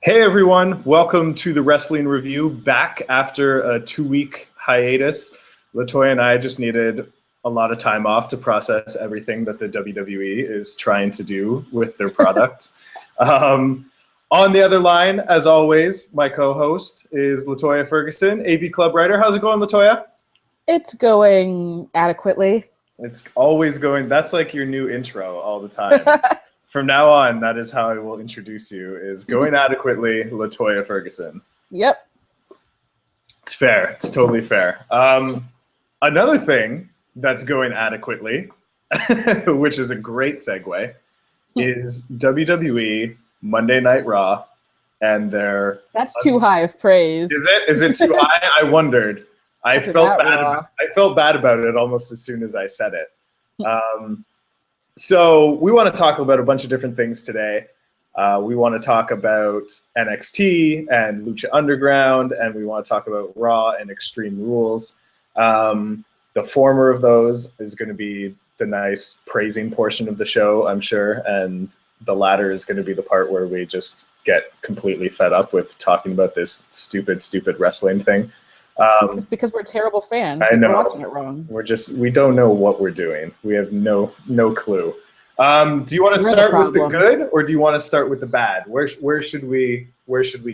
Hey everyone, welcome to the Wrestling Review, back after a 2-week hiatus. LaToya and I just needed a lot of time off to process everything that the WWE is trying to do with their product. On the other line, as always, my co-host is LaToya Ferguson, AV Club writer. How's it going, LaToya? It's going adequately. It's always going, that's like your new intro all the time. From now on, that is how I will introduce you, is going adequately, LaToya Ferguson. Yep. It's fair. It's totally fair. Another thing that's going adequately, which is a great segue, is WWE Monday Night Raw and their... That's too high of praise. Is it? Is it too high? I wondered. I felt bad about it almost as soon as I said it. So we want to talk about a bunch of different things today. We want to talk about NXT and Lucha Underground, and we want to talk about Raw and Extreme Rules. The former of those is going to be the nice praising portion of the show, I'm sure, and the latter is going to be the part where we just get completely fed up with talking about this stupid wrestling thing. It's because we're terrible fans. I know. We're watching it wrong. We don't know what we're doing. We have no clue. Do you want to start with the good, or do you want to start with the bad? Where should we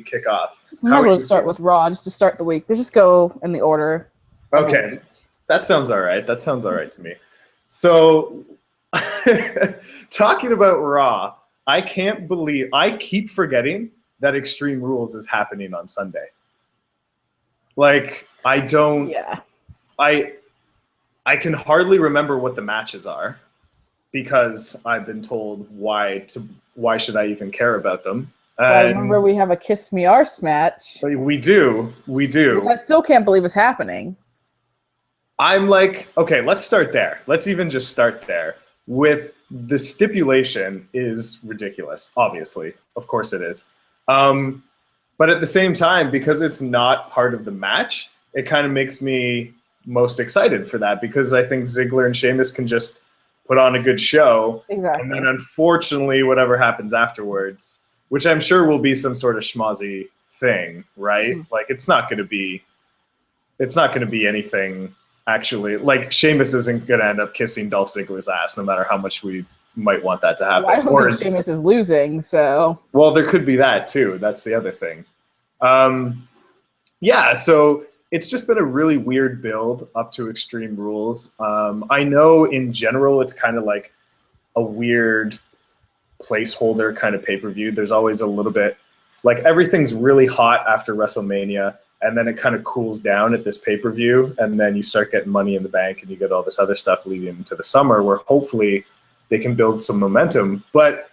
kick off? We might as well start with Raw just to start the week. Let's just go in the order. Okay, that sounds all right. That sounds all right to me. So, talking about Raw, I keep forgetting that Extreme Rules is happening on Sunday. Like, I can hardly remember what the matches are because I've been told why should I even care about them. I remember we have a Kiss Me Arse match. We do. Which I still can't believe is happening. I'm like, okay, let's start there. Let's even just start there. With the stipulation is ridiculous, obviously. Of course it is. But at the same time, because it's not part of the match, it kind of makes me most excited for that, because I think Ziggler and Sheamus can just put on a good show. Exactly. And then unfortunately, whatever happens afterwards, which I'm sure will be some sort of schmozzy thing, right? Like, it's not going to be anything actually. Like, Sheamus isn't going to end up kissing Dolph Ziggler's ass, no matter how much we might want that to happen. Well, I don't think Sheamus is losing, so... Well, there could be that, too. That's the other thing. Yeah, so it's just been a really weird build up to Extreme Rules. I know in general it's kind of like a weird placeholder kind of pay-per-view. There's always a little bit... Like, everything's really hot after WrestleMania, and then it kind of cools down at this pay-per-view, and then you start getting Money in the Bank, and you get all this other stuff leading into the summer, where hopefully they can build some momentum. But,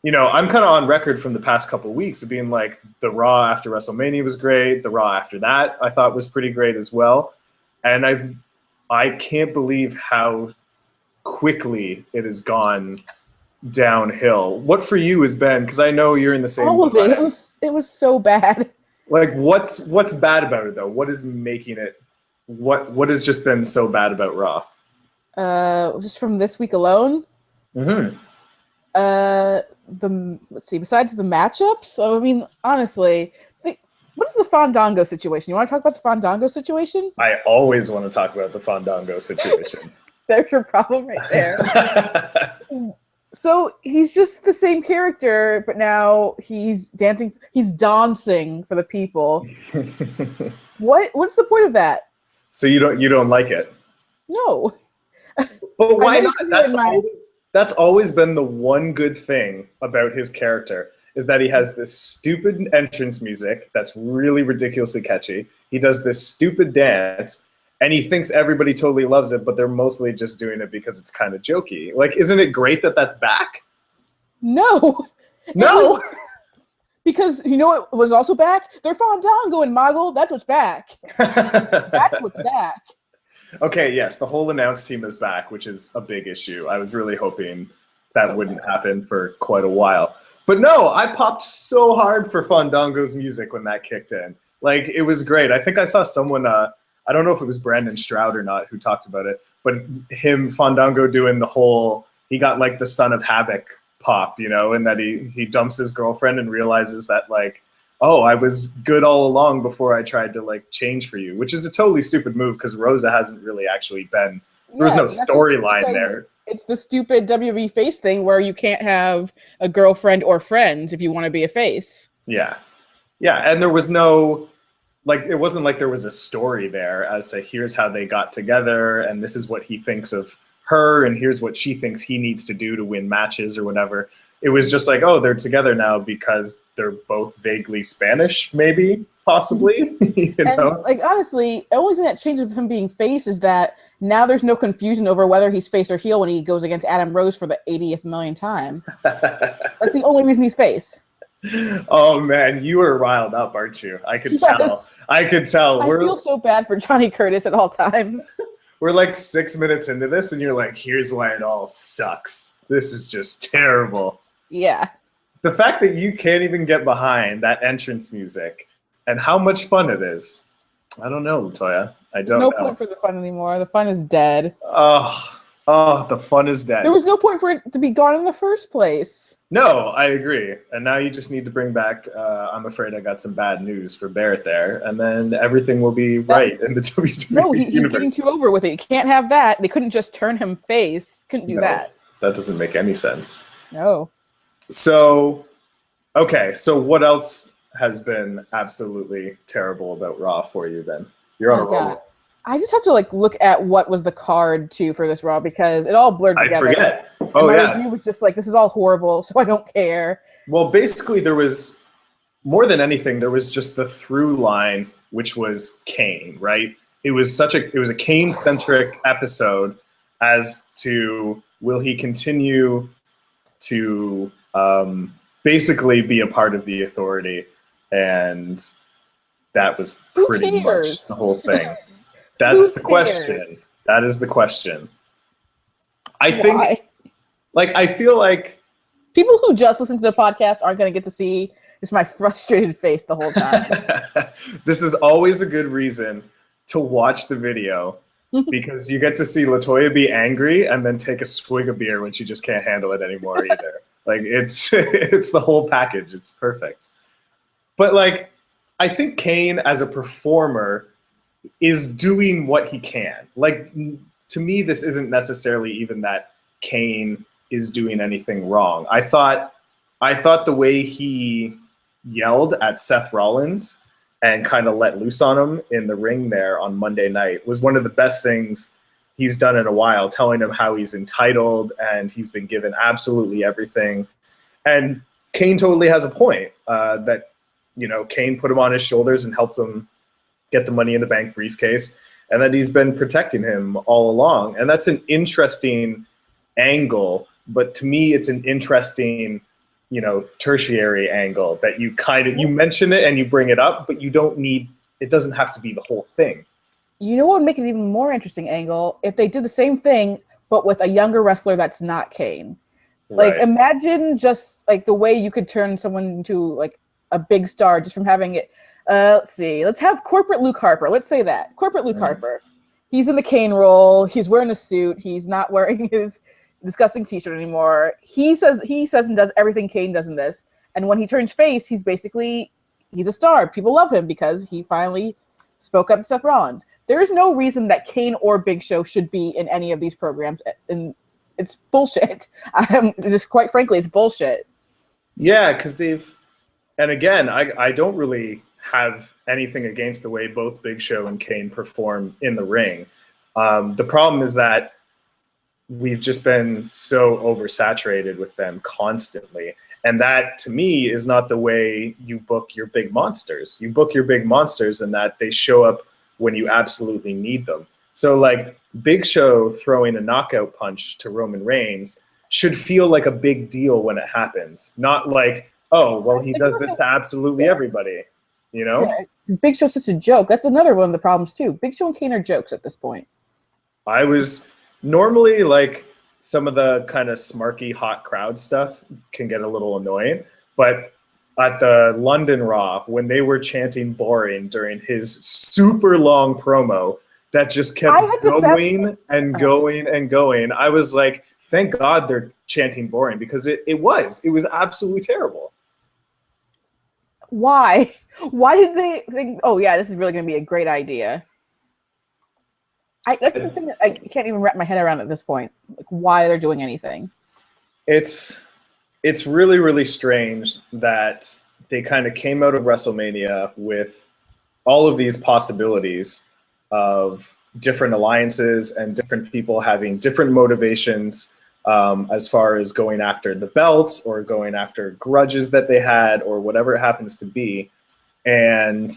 you know, I'm kind of on record from the past couple of weeks of being like, the Raw after WrestleMania was great. The Raw after that I thought was pretty great as well. And I can't believe how quickly it has gone downhill. What for you has been, because I know you're in the same all of it. It was so bad. Like, what's bad about it, though? What is making it... What has just been so bad about Raw? Just from this week alone. Mm-hmm. Let's see. Besides the matchups, so I mean, honestly, what is the Fandango situation? You want to talk about the Fandango situation? I always want to talk about the Fandango situation. There's your problem right there. So he's just the same character, but now he's dancing. He's dancing for the people. What's the point of that? So you don't like it? No. But why not? That's always been the one good thing about his character, is that he has this stupid entrance music that's really ridiculously catchy. He does this stupid dance, and he thinks everybody totally loves it, but they're mostly just doing it because it's kind of jokey. Like, isn't it great that that's back? No. No. Because you know what was also back? They're Fandango and Moggle. That's what's back. That's what's back. Okay, yes, the whole announce team is back, which is a big issue. I was really hoping that wouldn't happen for quite a while. But no, I popped so hard for Fandango's music when that kicked in. Like, it was great. I think I saw someone, I don't know if it was Brandon Stroud or not, who talked about it, but Fandango doing the whole, he got like the Son of Havoc pop, you know, and that he dumps his girlfriend and realizes that like, oh, I was good all along before I tried to like change for you, which is a totally stupid move because Rosa hasn't really actually been. There was no storyline there. It's the stupid WWE face thing where you can't have a girlfriend or friends if you want to be a face. Yeah, yeah, and there was no like it wasn't like there was a story there as to here's how they got together and this is what he thinks of her and here's what she thinks he needs to do to win matches or whatever. It was just like, oh, they're together now because they're both vaguely Spanish, maybe, possibly. You know? And like honestly, the only thing that changes with him being face is that now there's no confusion over whether he's face or heel when he goes against Adam Rose for the 80th million time. That's the only reason he's face. Oh man, you were riled up, aren't you? I could tell. I could tell. I feel so bad for Johnny Curtis at all times. We're like 6 minutes into this, and you're like, "Here's why it all sucks. This is just terrible." Yeah. The fact that you can't even get behind that entrance music and how much fun it is. I don't know, LaToya. I don't know. No point for the fun anymore. The fun is dead. Oh, the fun is dead. There was no point for it to be gone in the first place. No, I agree. And now you just need to bring back, I'm afraid I got some bad news for Barrett there, and then everything will be right in the WWE No, he's universe. getting too over with it. You can't have that. They couldn't just turn him face. Couldn't do that. That doesn't make any sense. No. So, okay, so what else has been absolutely terrible about Raw for you then? You're on a roll. I just have to like look at what was the card too for this Raw because it all blurred together. I forget. Oh my yeah. review was just like, this is all horrible, so I don't care. Well, basically there was more than anything, there was just the through line, which was Kane, right? It was a Kane-centric episode as to will he continue to basically be a part of the Authority, and that was pretty much the whole thing. That's the question. That is the question. I think, like, I feel like people who just listen to the podcast aren't going to get to see just my frustrated face the whole time. This is always a good reason to watch the video because you get to see LaToya be angry and then take a swig of beer when she just can't handle it anymore either. Like, it's the whole package. It's perfect. But, like, I think Kane as a performer is doing what he can. Like, to me, this isn't necessarily even that Kane is doing anything wrong. I thought the way he yelled at Seth Rollins and kind of let loose on him in the ring there on Monday night was one of the best things he's done in a while, telling him how he's entitled and he's been given absolutely everything. And Kane totally has a point that, you know, Kane put him on his shoulders and helped him get the Money in the Bank briefcase, and that he's been protecting him all along. And that's an interesting angle, but to me, it's an interesting, you know, tertiary angle that you mention it and you bring it up, but it doesn't have to be the whole thing. You know what would make it even more interesting angle? If they did the same thing, but with a younger wrestler that's not Kane. Like, imagine just like the way you could turn someone into like a big star just from having it. Let's see. Let's have corporate Luke Harper. Let's say that. Corporate Luke Harper. He's in the Kane role. He's wearing a suit. He's not wearing his disgusting t-shirt anymore. He says and does everything Kane does in this. And when he turns face, he's a star. People love him because he finally spoke up to Seth Rollins. There is no reason that Kane or Big Show should be in any of these programs. And it's bullshit. Just quite frankly, it's bullshit. Yeah, because and again, I don't really have anything against the way both Big Show and Kane perform in the ring. The problem is that we've just been so oversaturated with them constantly. And that, to me, is not the way you book your big monsters. You book your big monsters in that they show up when you absolutely need them. So, like, Big Show throwing a knockout punch to Roman Reigns should feel like a big deal when it happens. Not like, oh, well, he does this to absolutely everybody. You know? Yeah, Big Show's such a joke. That's another one of the problems, too. Big Show and Kane are jokes at this point. I was normally, like, some of the kind of smarky, hot crowd stuff can get a little annoying. But at the London Raw, when they were chanting boring during his super long promo that just kept going and going and going, I was like, thank God they're chanting boring, because it was absolutely terrible. Why? Why did they think, oh yeah, this is really going to be a great idea? That's the thing that I can't even wrap my head around at this point. Like, why they're doing anything. It's really, really strange that they kind of came out of WrestleMania with all of these possibilities of different alliances and different people having different motivations, as far as going after the belts or going after grudges that they had or whatever it happens to be. And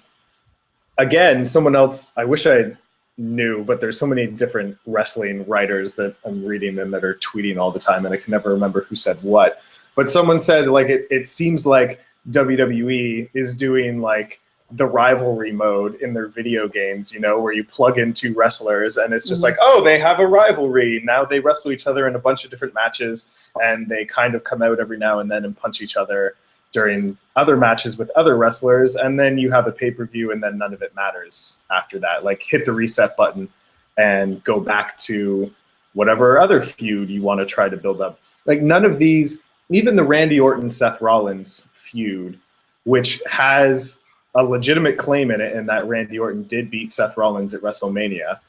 again, someone else, I wish I knew, but there's so many different wrestling writers that I'm reading and that are tweeting all the time, and I can never remember who said what. But someone said, like, it seems like WWE is doing like the rivalry mode in their video games, you know, where you plug in two wrestlers and it's just like, oh, they have a rivalry. Now they wrestle each other in a bunch of different matches, and they kind of come out every now and then and punch each other during other matches with other wrestlers, and then you have a pay-per-view, and then none of it matters after that. Like, hit the reset button and go back to whatever other feud you want to try to build up. Like, none of these, even the Randy Orton-Seth Rollins feud, which has a legitimate claim in it, and that Randy Orton did beat Seth Rollins at WrestleMania,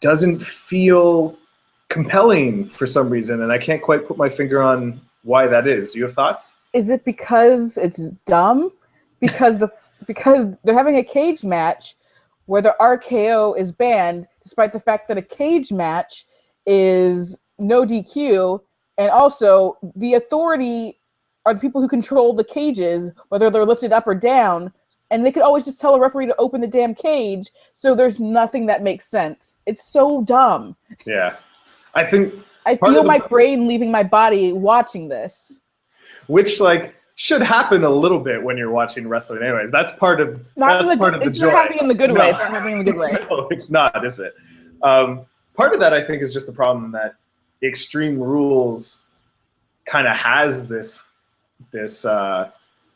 doesn't feel compelling for some reason, and I can't quite put my finger on why that is. Do you have thoughts? Is it because it's dumb? Because they're having a cage match where the RKO is banned, despite the fact that a cage match is no DQ, and also the Authority are the people who control the cages, whether they're lifted up or down, and they could always just tell a referee to open the damn cage, so there's nothing that makes sense. It's so dumb. Yeah. I think I feel my brain leaving my body watching this. Which, like, should happen a little bit when you're watching wrestling anyways. That's part of the joy. It's not happening in the good way. It's not happening in the good way. No, it's not, is it? Part of that, I think, is just the problem that Extreme Rules kind of has this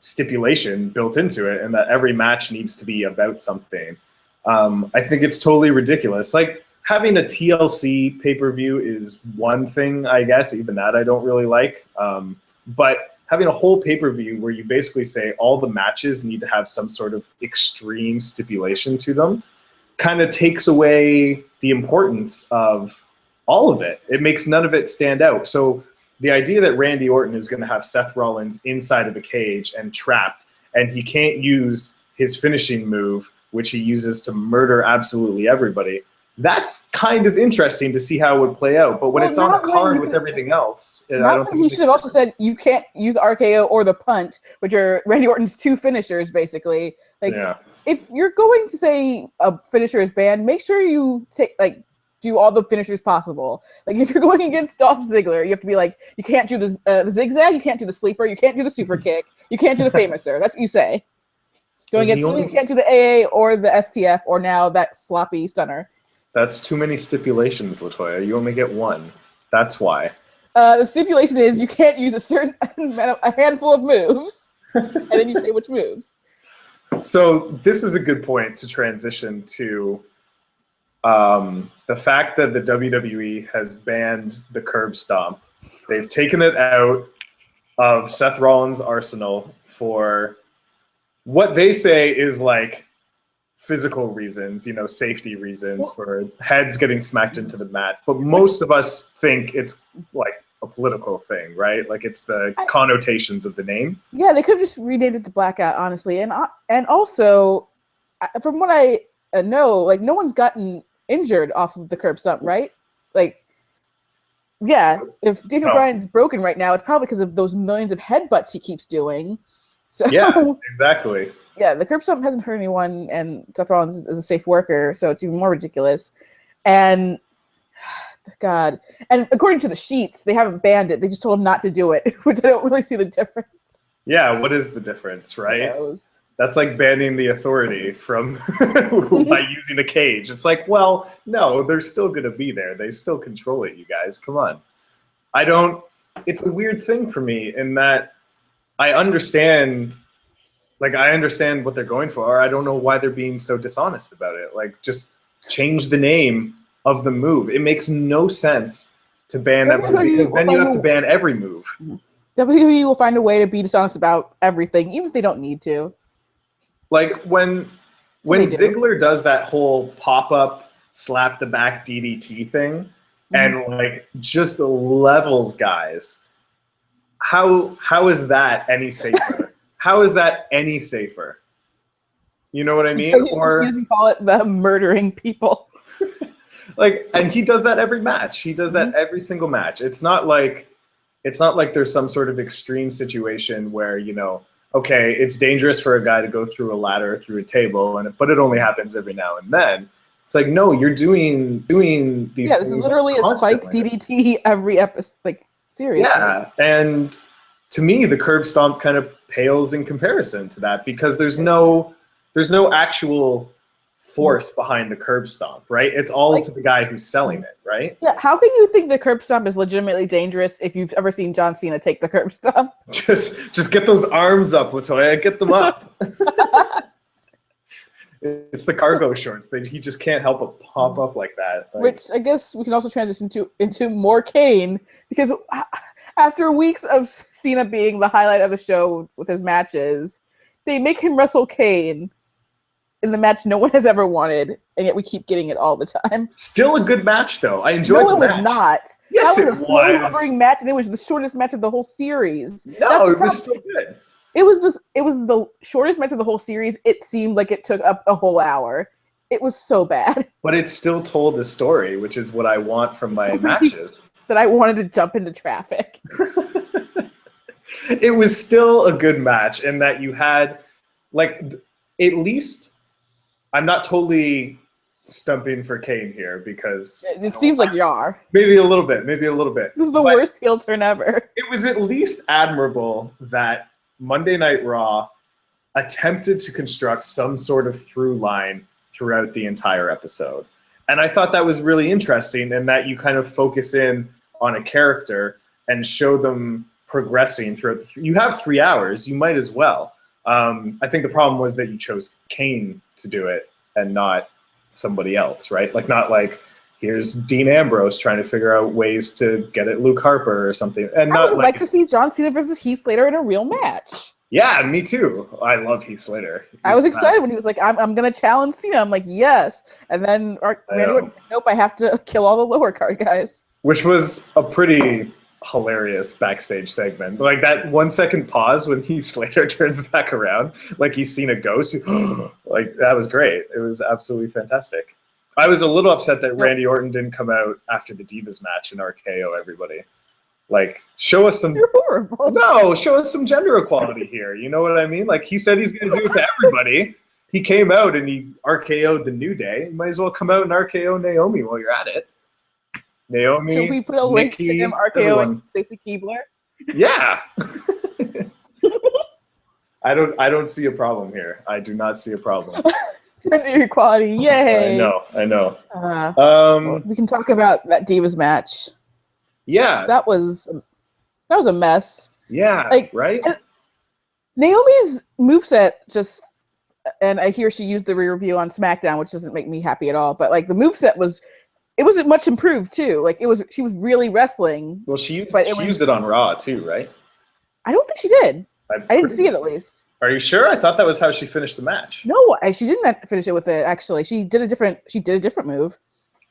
stipulation built into it, and that every match needs to be about something. I think it's totally ridiculous. Like, having a TLC pay-per-view is one thing, I guess. Even that I don't really like. But having a whole pay-per-view where you basically say all the matches need to have some sort of extreme stipulation to them kind of takes away the importance of all of it. It makes none of it stand out. So the idea that Randy Orton is going to have Seth Rollins inside of a cage and trapped, and he can't use his finishing move, which he uses to murder absolutely everybody, that's kind of interesting to see how it would play out. But when it's on a card with everything else, I don't think he should have also said you can't use the RKO or the punt, which are Randy Orton's two finishers, basically. Like, if you're going to say a finisher is banned, make sure you do all the finishers possible. Like, if you're going against Dolph Ziggler, you have to be like, you can't do the zigzag, you can't do the sleeper, you can't do the super kick, you can't do the famouser. That's what you say. Going against you can't do the AA or the STF, or now that sloppy stunner. That's too many stipulations, LaToya. You only get one. That's why. The stipulation is you can't use a handful of moves, and then you say which moves. So this is a good point to transition to the fact that the WWE has banned the curb stomp. They've taken it out of Seth Rollins' arsenal for what they say is like physical reasons, safety reasons, for heads getting smacked into the mat. But most of us think it's like a political thing, right? Like, it's the connotations of the name. Yeah, they could have just renamed it to Blackout, honestly. And also, from what I know, like, no one's gotten injured off of the curb stomp, right? Like, yeah, if Daniel Bryan's broken right now, it's probably because of those millions of headbutts he keeps doing. So yeah, exactly. Yeah, the curb stomp hasn't hurt anyone, and Seth Rollins is a safe worker, so it's even more ridiculous. And God, and according to the sheets, they haven't banned it. They just told him not to do it, which I don't really see the difference. Yeah, what is the difference, right? That's like banning the Authority from by using a cage. It's like, well, no, they're still going to be there. They still control it, you guys. Come on. It's a weird thing for me in that I understand what they're going for. I don't know why they're being so dishonest about it. Like, just change the name of the move. It makes no sense to ban that move, because then you have to ban every move. WWE will find a way to be dishonest about everything, even if they don't need to. Like when Ziggler does that whole pop-up slap the back DDT thing and like just levels guys, how is that any safer? How is that any safer? You know what I mean? Or you can call it the murdering people. Like, and he does that every match. He does that every single match. It's not like there's some sort of extreme situation where, you know, okay, it's dangerous for a guy to go through a ladder, through a table, but it only happens every now and then. It's like, no, you're doing these. Yeah, this is literally a spiked DDT every episode. Like, seriously. Yeah, and to me, the curb stomp kind of pales in comparison to that, because there's no actual force behind the curb stomp, right? It's all like, to the guy who's selling it, right? Yeah, how can you think the curb stomp is legitimately dangerous if you've ever seen John Cena take the curb stomp? Just get those arms up, LaToya. Get them up. It's the cargo shorts. He just can't help but pop up like that. Like, which I guess we can also transition into more Kane, because after weeks of Cena being the highlight of the show with his matches, they make him wrestle Kane in the match no one has ever wanted, and yet we keep getting it all the time. Still a good match, though. I enjoyed the match. No, it was not. Yes, that was a slow-hovering match, and it was the shortest match of the whole series. No, it was still good. It was the shortest match of the whole series. It seemed like it took up a whole hour. It was so bad. But it still told the story, which is what I want from my matches. That I wanted to jump into traffic. It was still a good match, in that you had, like, at least, I'm not totally stumping for Kane here, because it seems like you are. Maybe a little bit. This is the worst heel turn ever. It was at least admirable that Monday Night Raw attempted to construct some sort of through line throughout the entire episode. And I thought that was really interesting, in that you kind of focus in on a character and show them progressing throughout you have 3 hours, you might as well. I think the problem was that you chose Kane to do it and not somebody else, right? Like, not like, here's Dean Ambrose trying to figure out ways to get at Luke Harper or something. And I would like to see John Cena versus Heath Slater in a real match. Yeah, me too. I love Heath Slater. I was excited when he was like, I'm going to challenge Cena. I'm like, yes. And then Randy Orton, nope, I have to kill all the lower card guys. Which was a pretty hilarious backstage segment. Like, that 1 second pause when Heath Slater turns back around, like he's seen a ghost. Like, that was great. It was absolutely fantastic. I was a little upset that Randy Orton didn't come out after the Divas match and RKO everybody. Like, show us some. You're horrible. No, show us some gender equality here. You know what I mean? Like, he said he's going to do it to everybody. He came out and he RKO'd the New Day. You might as well come out and RKO Naomi while you're at it. Naomi. Should we put a link to him RKOing Stacy Keibler? Yeah. I don't see a problem here. I do not see a problem. Gender equality, yay! I know. We can talk about that Divas match. Yeah, that was a mess. Yeah, like, right. Naomi's moveset just, and I hear she used the re-review on SmackDown, which doesn't make me happy at all. But like, the moveset wasn't much improved too. Like, she was really wrestling. Well, she used it on Raw too, right? I don't think she did. I didn't see it, at least. Are you sure? I thought that was how she finished the match. No, she didn't finish it with it. Actually, she did a different move.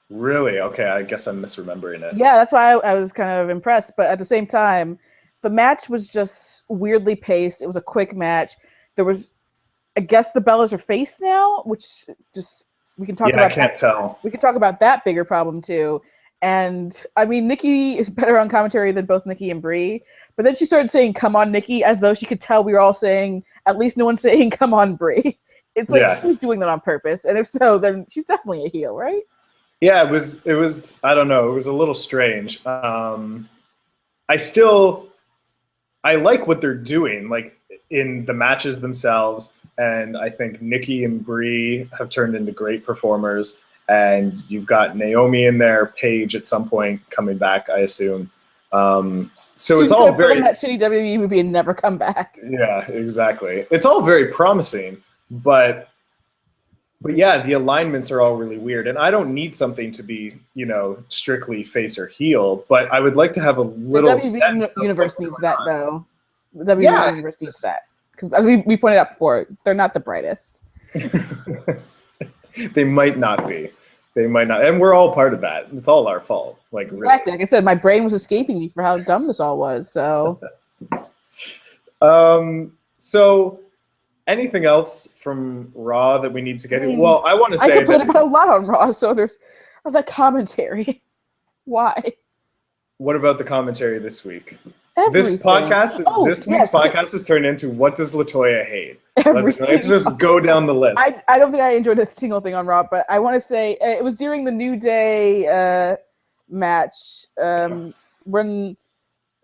Really? Okay, I guess I'm misremembering it. Yeah, that's why I was kind of impressed. But at the same time, the match was just weirdly paced. It was a quick match. There was, I guess, the Bellas are face now, which just we can talk about. I can't tell. We can talk about that bigger problem too. And I mean, Nikki is better on commentary than both Nikki and Brie. But then she started saying, "Come on, Nikki," as though she could tell we were all saying, at least no one's saying, "Come on, Brie." It's like she was doing that on purpose. And if so, then she's definitely a heel, right? Yeah, it was. I don't know. It was a little strange. I like what they're doing, like in the matches themselves. And I think Nikki and Brie have turned into great performers. And you've got Naomi in there, Paige at some point coming back, I assume. So it's all very that shitty WWE movie and never come back. Yeah, exactly. It's all very promising, but But yeah, the alignments are all really weird, and I don't need something to be, strictly face or heel, but I would like to have a The little WB sense of universe what's needs going that, on. though. The WB Yeah, universe needs that. Because as we pointed out before, they're not the brightest. they might not be. They might not, and we're all part of that. It's all our fault. Like, Exactly. really. Like I said, my brain was escaping me for how dumb this all was. So So anything else from Raw that we need to I get to? mean, Well, I want to I say complain that. about a lot on Raw. So there's the commentary. Why? What about the commentary this week? Everything. This week's podcast is turned into what does LaToya hate? Everything. Let's just go down the list. I don't think I enjoyed a single thing on Raw, but I want to say it was during the New Day match when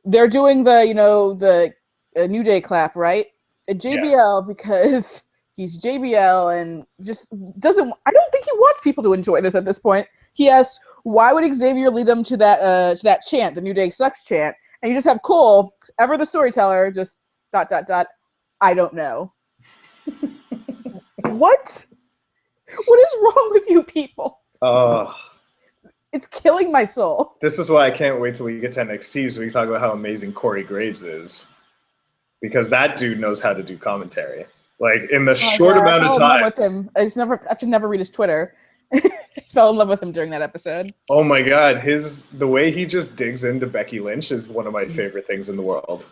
they're doing the New Day clap, right? JBL, because he's JBL and just doesn't. I don't think he wants people to enjoy this at this point. He asks, "Why would Xavier lead them to that chant, the New Day sucks chant?" And you just have Cole, ever the storyteller, just ... I don't know. What? What is wrong with you people? It's killing my soul. This is why I can't wait till we get to NXT so we can talk about how amazing Corey Graves is. Because that dude knows how to do commentary. Like, in the short amount of time. I fell in love with him. I should never read his Twitter. I fell in love with him during that episode. Oh my god, the way he just digs into Becky Lynch is one of my favorite things in the world.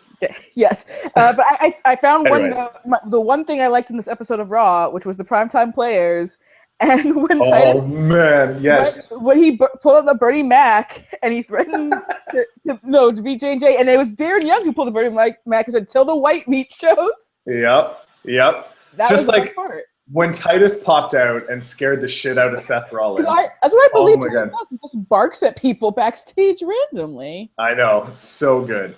Yes, but I found the one thing I liked in this episode of Raw, which was the primetime players, and when Titus, man, yes, when he pulled up the Bernie Mac and he threatened to be J&J, and it was Darren Young who pulled the Bernie Mac and said, "Till the white meat shows." Yep. That just was the like best part. When Titus popped out and scared the shit out of Seth Rollins. That's what I believe. He just barks at people backstage randomly. I know. So good.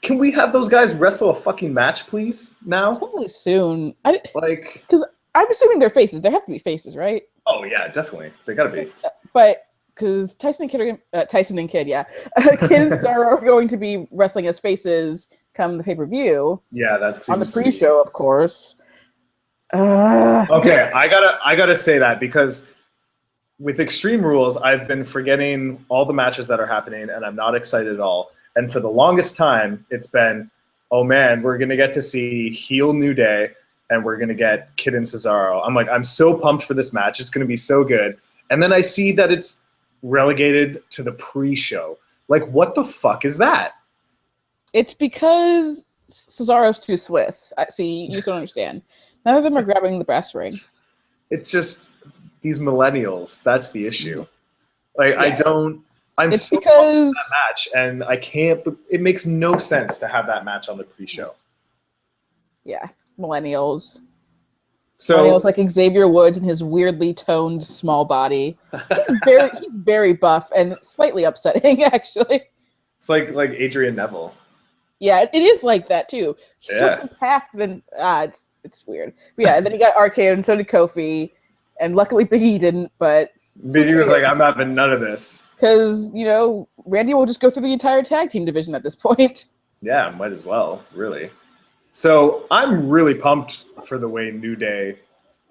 Can we have those guys wrestle a fucking match, please, now? Hopefully soon. Because I'm assuming they're faces. There have to be faces, right? Oh, yeah, definitely. They gotta be. But because Tyson and Kid, kids are going to be wrestling as faces come the pay-per-view. Yeah, that's on the pre-show, of course. Okay, I gotta say that because with Extreme Rules, I've been forgetting all the matches that are happening, and I'm not excited at all. And for the longest time, it's been, oh man, we're gonna get to see heel New Day, and we're gonna get Kid and Cesaro. I'm like, I'm so pumped for this match. It's gonna be so good. And then I see that it's relegated to the pre-show. Like, what the fuck is that? It's because Cesaro's too Swiss. See, you just don't understand. None of them are grabbing the brass ring. It's just these millennials. That's the issue. Like, yeah. It's so because that match, and I can't. It makes no sense to have that match on the pre-show. Yeah, millennials. Millennials like Xavier Woods and his weirdly toned small body. He's very buff and slightly upsetting, actually. It's like Adrian Neville. Yeah, it is like that too. He's so compact, then it's weird. But yeah, and then he got RKO'd, and so did Kofi, and luckily Big E didn't. But Big E was like, "I'm having none of this," because Randy will just go through the entire tag team division at this point. Yeah, might as well, really. So I'm really pumped for the way New Day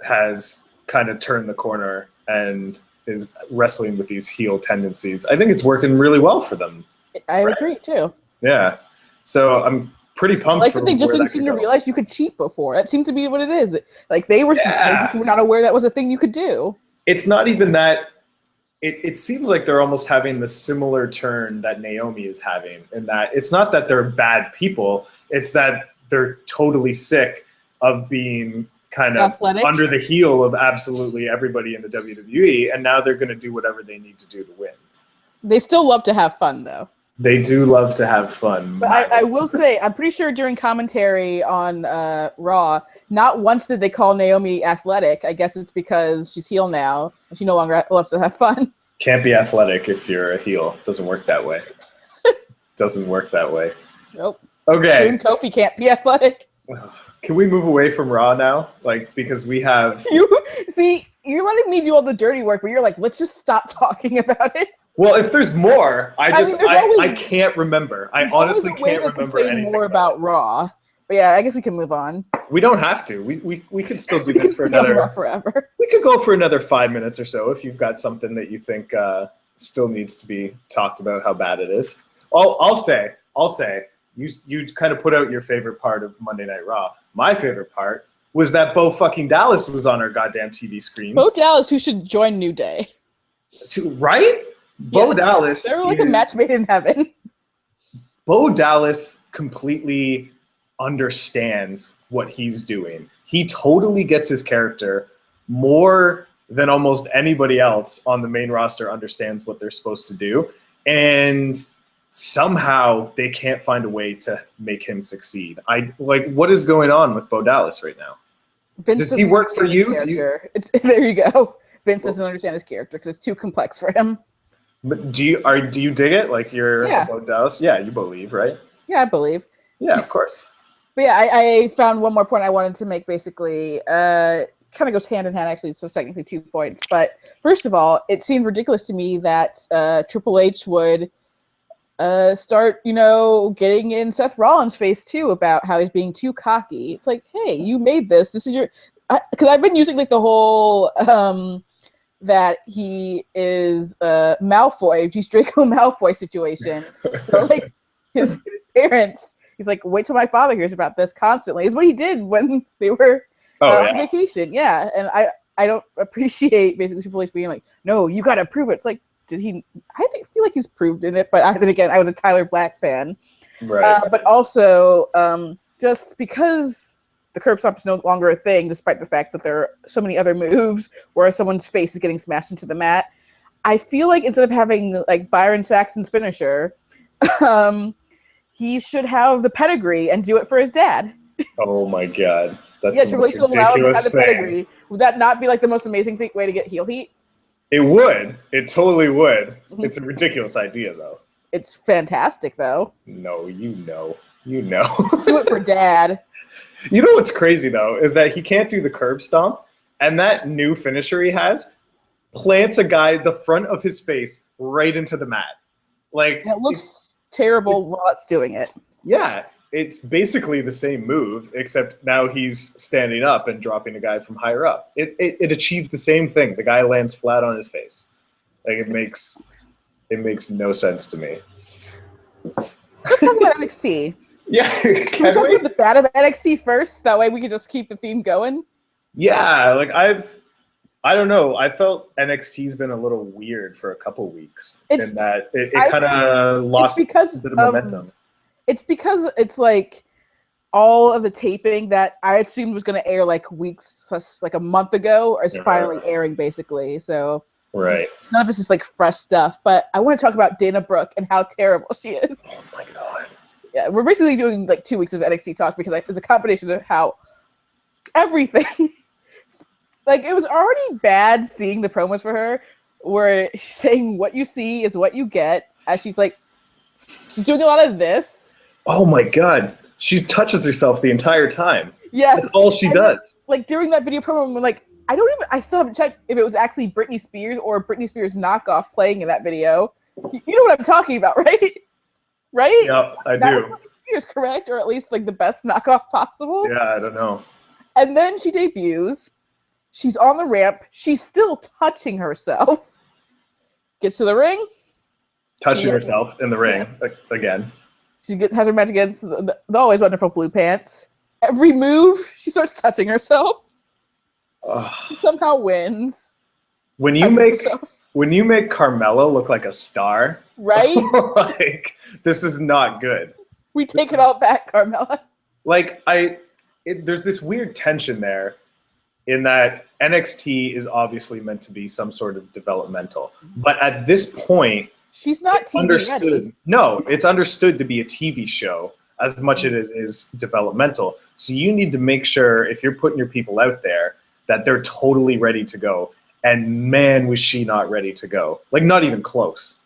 has kind of turned the corner and is wrestling with these heel tendencies. I think it's working really well for them. I agree too. Yeah. So I'm pretty pumped. Like they just didn't seem to realize you could cheat before. That seemed to be what it is. Like they just were not aware that was a thing you could do. It's not even that. It seems like they're almost having the similar turn that Naomi is having, in that it's not that they're bad people. It's that they're totally sick of being kind of athletic, under the heel of absolutely everybody in the WWE, and now they're going to do whatever they need to do to win. They still love to have fun, though. They do love to have fun. But I will say, I'm pretty sure during commentary on Raw, not once did they call Naomi athletic. I guess it's because she's heel now, and she no longer loves to have fun. Can't be athletic if you're a heel. Doesn't work that way. Doesn't work that way. Nope. Okay. Soon Kofi can't be athletic. Can we move away from Raw now? Because we have... You're letting me do all the dirty work, but you're like, let's just stop talking about it. Well, if there's more, I can't remember. I honestly can't remember anything more about Raw. But yeah, I guess we can move on. We don't have to. We could still do We this can for stay on Raw another. forever. We could go for another 5 minutes or so if you've got something that you think still needs to be talked about how bad it is. I'll say you kind of put out your favorite part of Monday Night Raw. My favorite part was that Bo fucking Dallas was on our goddamn TV screens. Bo Dallas, who should join New Day. Right? Bo Dallas. They're like a match made in heaven. Bo Dallas completely understands what he's doing. He totally gets his character more than almost anybody else on the main roster understands what they're supposed to do. And somehow they can't find a way to make him succeed. What is going on with Bo Dallas right now? Vince Does he work for you? There you go. Vince doesn't understand his character because it's too complex for him. But do you dig it? Like you're Bo Dallas? Yeah, you believe, right? Yeah, I believe. Yeah, of course. But yeah, I found one more point I wanted to make. Basically, kind of goes hand in hand. Actually, so it's technically 2 points. But first of all, it seemed ridiculous to me that Triple H would start, getting in Seth Rollins' face too about how he's being too cocky. It's like, hey, you made this. This is your. Because I've been using like the whole that he is Malfoy, G. Draco Malfoy situation. So like his parents. He's like, wait till my father hears about this constantly. Is what he did when they were on vacation. Yeah, and I don't appreciate basically Triple H being like, no, you got to prove it. It's like, did he? I feel like he's proved in it, but then again, I was a Tyler Black fan. Right. But also, just because the curb stomp is no longer a thing, despite the fact that there are so many other moves where someone's face is getting smashed into the mat, I feel like instead of having like Byron Saxton's finisher, he should have the pedigree and do it for his dad. Oh my god, that's the most ridiculous thing. Pedigree. Would that not be like the most amazing way to get heel heat? It would. It totally would. Mm-hmm. It's a ridiculous idea, though. It's fantastic, though. No, you know. Do it for dad. You know what's crazy though is that he can't do the curb stomp, and that new finisher he has plants a guy the front of his face right into the mat. Like it looks terrible while it's doing it. Yeah, it's basically the same move, except now he's standing up and dropping a guy from higher up. It achieves the same thing. The guy lands flat on his face. Like it makes no sense to me. Let's talk about NXT. Yeah, can we talk about the bad of NXT first? That way we can just keep the theme going. Yeah, like I don't know. I felt NXT's been a little weird for a couple weeks in that it kind of lost a bit of momentum. It's because it's like all of the taping that I assumed was going to air like weeks, like a month ago, is finally airing basically. So right, none of this is like fresh stuff. But I want to talk about Dana Brooke and how terrible she is. Oh my god. Yeah, we're basically doing like 2 weeks of NXT talk because it's a combination of how everything. Like, it was already bad seeing the promos for her where she's saying what you see is what you get, as she's like doing a lot of this. Oh my god. She touches herself the entire time. Yes. That's all she does. Like, during that video promo, I'm like, I still haven't checked if it was actually Britney Spears or Britney Spears knockoff playing in that video. You know what I'm talking about, right? Right? Yep, I do. Britney Spears, correct? Or at least, like, the best knockoff possible? Yeah, I don't know. And then she debuts. She's on the ramp. She's still touching herself. Gets to the ring. Touching herself in the ring again. She has her match against the always wonderful Blue Pants. Every move, she starts touching herself. She somehow wins. When you make Carmella look like a star, right? Like, this is not good. We take it all back, Carmella. Like there's this weird tension there. In that NXT is obviously meant to be some sort of developmental. But at this point, she's not TV ready. No, it's understood to be a TV show as much as it is developmental. So you need to make sure, if you're putting your people out there, that they're totally ready to go. And man, was she not ready to go. Like, not even close.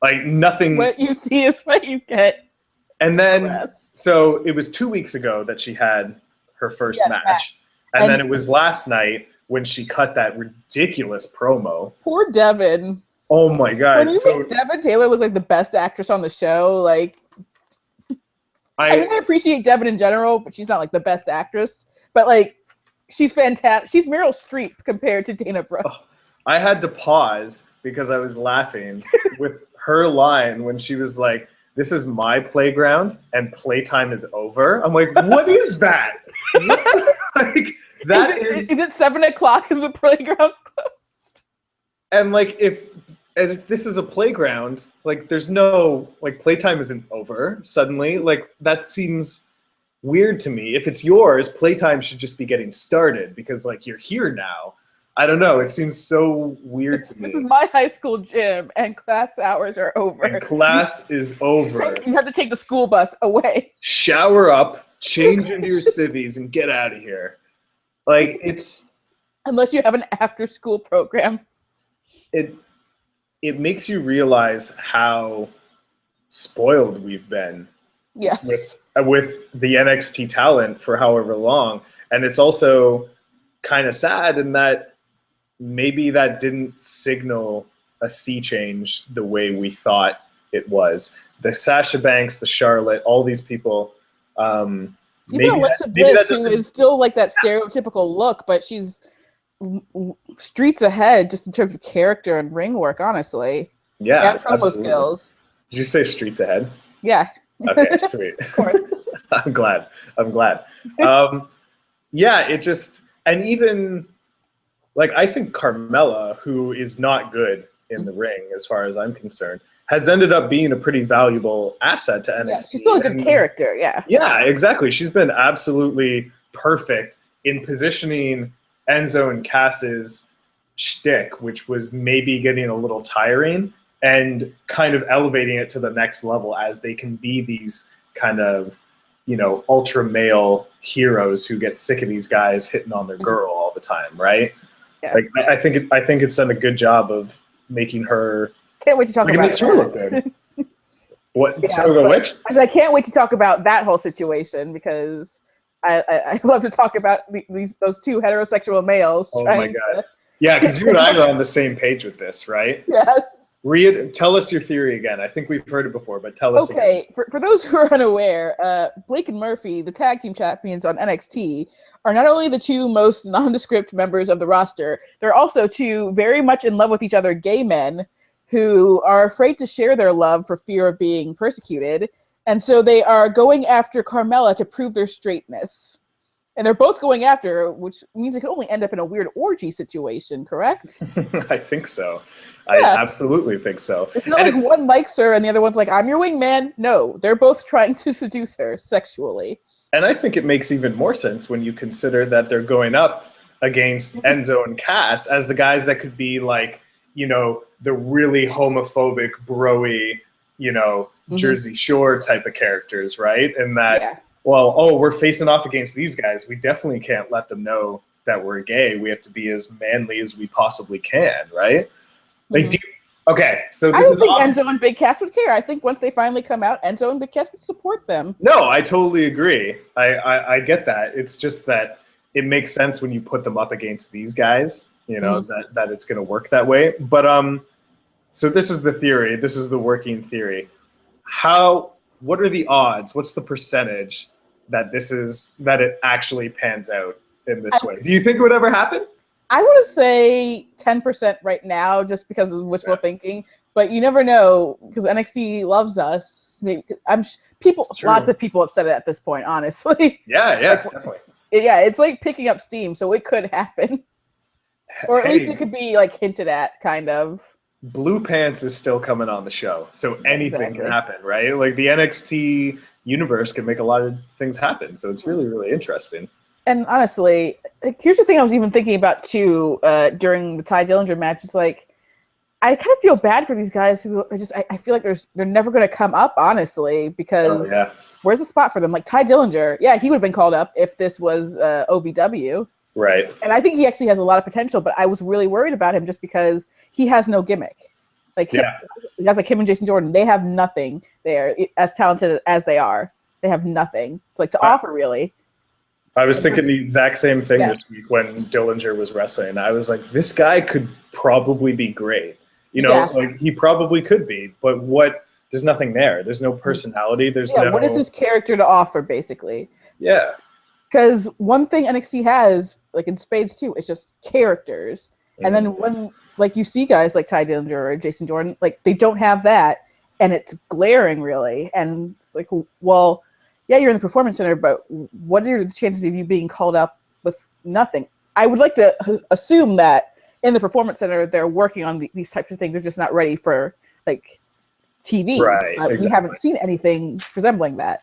Like, nothing. What you see is what you get. And then, so it was 2 weeks ago that she had her first match. And then it was last night when she cut that ridiculous promo. Poor Devin. Oh my god. When you make Devin Taylor look like the best actress on the show, like I mean, I appreciate Devin in general, but she's not like the best actress. But like, she's fantastic. She's Meryl Streep compared to Dana Brooke. Oh, I had to pause because I was laughing with her line when she was like, "This is my playground and playtime is over." I'm like, what is that? Like that is it 7 o'clock? Is the playground closed? And like if this is a playground, like there's no like playtime isn't over suddenly. Like that seems weird to me. If it's yours, playtime should just be getting started because like you're here now. I don't know. It seems so weird to me. This is my high school gym, and class hours are over. And class is over. You have to take the school bus away. Shower up, change into your civvies, and get out of here. Like it's unless you have an after-school program. It makes you realize how spoiled we've been. Yes. With the NXT talent for however long, and it's also kind of sad in that maybe that didn't signal a sea change the way we thought it was. The Sasha Banks, the Charlotte, all these people. Even Alexa Bliss, who is still like that stereotypical look, but she's streets ahead just in terms of character and ring work, honestly. Yeah, and promo skills. Did you say streets ahead? Yeah. Okay, sweet. Of course. I'm glad. Yeah, it just, and even like I think Carmella, who is not good in the ring as far as I'm concerned, has ended up being a pretty valuable asset to NXT. Yeah, she's still a good character, yeah. Yeah, exactly. She's been absolutely perfect in positioning Enzo and Cass's shtick, which was maybe getting a little tiring, and kind of elevating it to the next level as they can be these kind of, you know, ultra male heroes who get sick of these guys hitting on their girl all the time, right? Yeah. Like I think it's done a good job of making her. Can't wait to talk about it. Makes her look good. What? Yeah, so which? I can't wait to talk about that whole situation because I love to talk about those two heterosexual males. Oh my god! Yeah, because you and I are on the same page with this, right? Yes. Tell us your theory again. I think we've heard it before, but tell us again. Okay, for those who are unaware, Blake and Murphy, the tag team champions on NXT, are not only the two most nondescript members of the roster, they're also two very much in love with each other gay men who are afraid to share their love for fear of being persecuted. And so they are going after Carmella to prove their straightness. And they're both going after her, which means it could only end up in a weird orgy situation, correct? I think so. Yeah. I absolutely think so. It's not like one likes her and the other one's like, I'm your wingman. No, they're both trying to seduce her sexually. And I think it makes even more sense when you consider that they're going up against Enzo and Cass as the guys that could be like, you know, the really homophobic, bro-y, you know, Jersey Shore type of characters, right? And that, well, oh, we're facing off against these guys. We definitely can't let them know that we're gay. We have to be as manly as we possibly can, right? Like, okay, so this I don't think Enzo and Big Cass would care. I think once they finally come out, Enzo and Big Cass would support them. No, I totally agree. I get that. It's just that it makes sense when you put them up against these guys, you know, that it's going to work that way. But so this is the theory. This is the working theory. What are the odds? What's the percentage that it actually pans out in this way? Do you think it would ever happen? I want to say 10% right now, just because of wishful thinking. But you never know, because NXT loves us. Maybe lots of people have said it at this point. Honestly. Yeah, definitely. Yeah, it's like picking up steam, so it could happen, or at least it could be like hinted at, kind of. Blue Pants is still coming on the show, so anything can happen, right? Like the NXT universe can make a lot of things happen, so it's really, really interesting. And honestly, here's the thing I was even thinking about too during the Ty Dillinger match. It's like I kind of feel bad for these guys who are just. I feel like they're never going to come up, honestly, because where's the spot for them? Like Ty Dillinger, he would have been called up if this was OVW. Right. And I think he actually has a lot of potential, but I was really worried about him just because he has no gimmick. Like guys like him and Jason Jordan, they have nothing there. As talented as they are, they have nothing to offer, really. I was thinking the exact same thing this week when Dillinger was wrestling. I was like, this guy could probably be great. You know, like he probably could be, but what there's nothing there. There's no personality. There's Yeah, no. what is his character to offer, basically? Yeah. Because one thing NXT has, like in spades too, it's just characters. And then when like you see guys like Ty Dillinger or Jason Jordan, like they don't have that, and it's glaring really. And it's like, well, yeah, you're in the Performance Center, but what are the chances of you being called up with nothing? I would like to assume that in the Performance Center they're working on these types of things. They're just not ready for like TV. Right. Exactly. We haven't seen anything resembling that.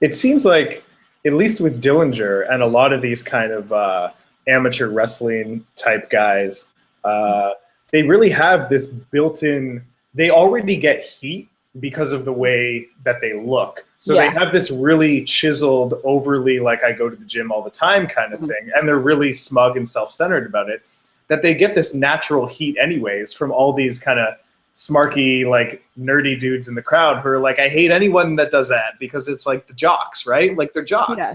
It seems like, at least with Dillinger and a lot of these kind of amateur wrestling type guys, they really have this built-in. They already get heat because of the way that they look. So they have this really chiseled, overly like I go to the gym all the time kind of thing, and they're really smug and self-centered about it, that they get this natural heat anyways from all these kind of smarky, like nerdy dudes in the crowd who are like, I hate anyone that does that, because it's like the jocks, right? Like they're jocks. Yeah.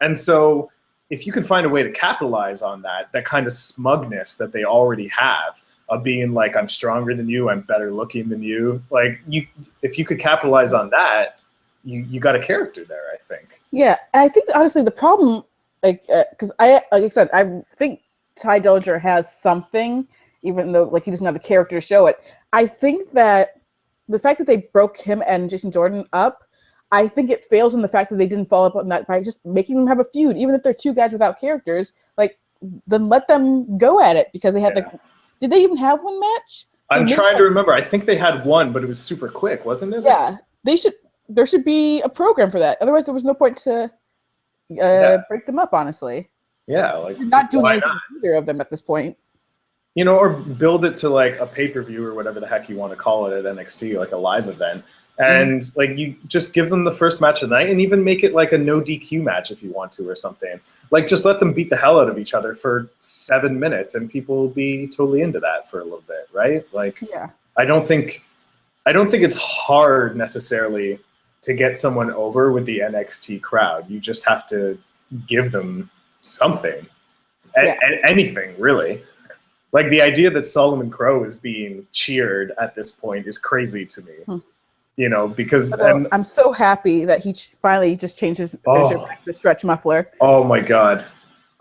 And so if you can find a way to capitalize on that kind of smugness that they already have, of being like, I'm stronger than you, I'm better looking than you. Like if you could capitalize on that, you got a character there, I think. Yeah, and I think honestly the problem, like, because like I said, I think Ty Dillinger has something, even though like he doesn't have the character to show it. I think that the fact that they broke him and Jason Jordan up, I think it fails in the fact that they didn't follow up on that by just making them have a feud, even if they're two guys without characters. Like, then let them go at it, because they had did they even have one match? I'm trying to remember. I think they had one, but it was super quick, wasn't it? Yeah, there should be a program for that. Otherwise, there was no point to break them up, honestly. Yeah, like you're not doing anything with either of them at this point. You know, or build it to like a pay-per-view or whatever the heck you want to call it at NXT, like a live event. And like you just give them the first match of the night, and even make it like a no DQ match if you want to, or something. Like just let them beat the hell out of each other for 7 minutes, and people will be totally into that for a little bit, right? Like, I don't think it's hard necessarily to get someone over with the NXT crowd. You just have to give them something, anything really. Like the idea that Solomon Crowe is being cheered at this point is crazy to me. You know, because I'm so happy that he finally just changed his finisher back to the stretch muffler. Oh my god,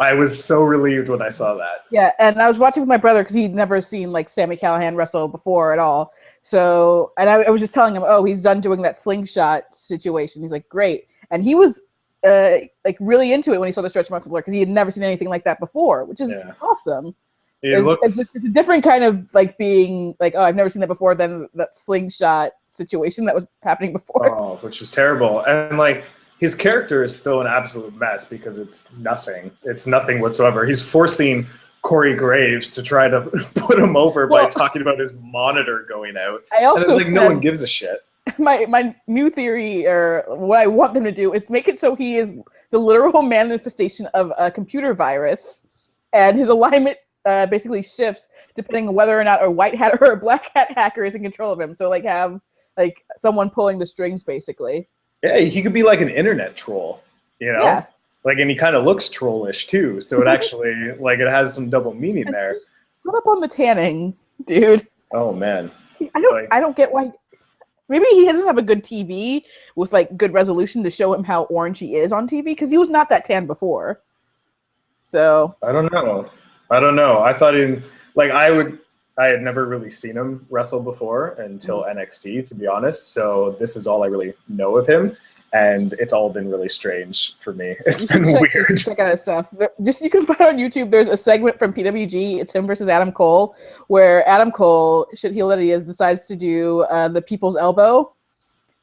I was so relieved when I saw that. Yeah, and I was watching with my brother because he'd never seen like Sami Callihan wrestle before at all. So, and I was just telling him, oh, he's done doing that slingshot situation. He's like, great, and he was like really into it when he saw the stretch muffler, because he had never seen anything like that before, which is awesome. It's a different kind of like being like, oh, I've never seen that before, than that slingshot situation that was happening before. Oh, which was terrible. And like his character is still an absolute mess, because it's nothing. It's nothing whatsoever. He's forcing Corey Graves to try to put him over by talking about his monitor going out. I also and it's like no one gives a shit. My new theory, or what I want them to do, is make it so he is the literal manifestation of a computer virus, and his alignment basically shifts depending on whether or not a white hat or a black hat hacker is in control of him. So like have like someone pulling the strings, basically. Yeah, he could be like an internet troll, you know? Yeah. Like, and he kind of looks trollish too. So it actually, like, it has some double meaning there. Just put up on the tanning, dude. Oh man. I don't get why. Maybe he doesn't have a good TV with like good resolution to show him how orange he is on TV, because he was not that tan before. So I don't know. I thought I had never really seen him wrestle before until NXT, to be honest. So this is all I really know of him, and it's all been really strange for me. It's been weird. Check out his stuff. Just you can find on YouTube. There's a segment from PWG. It's him versus Adam Cole, where Adam Cole, shit heel that he is, decides to do the People's Elbow,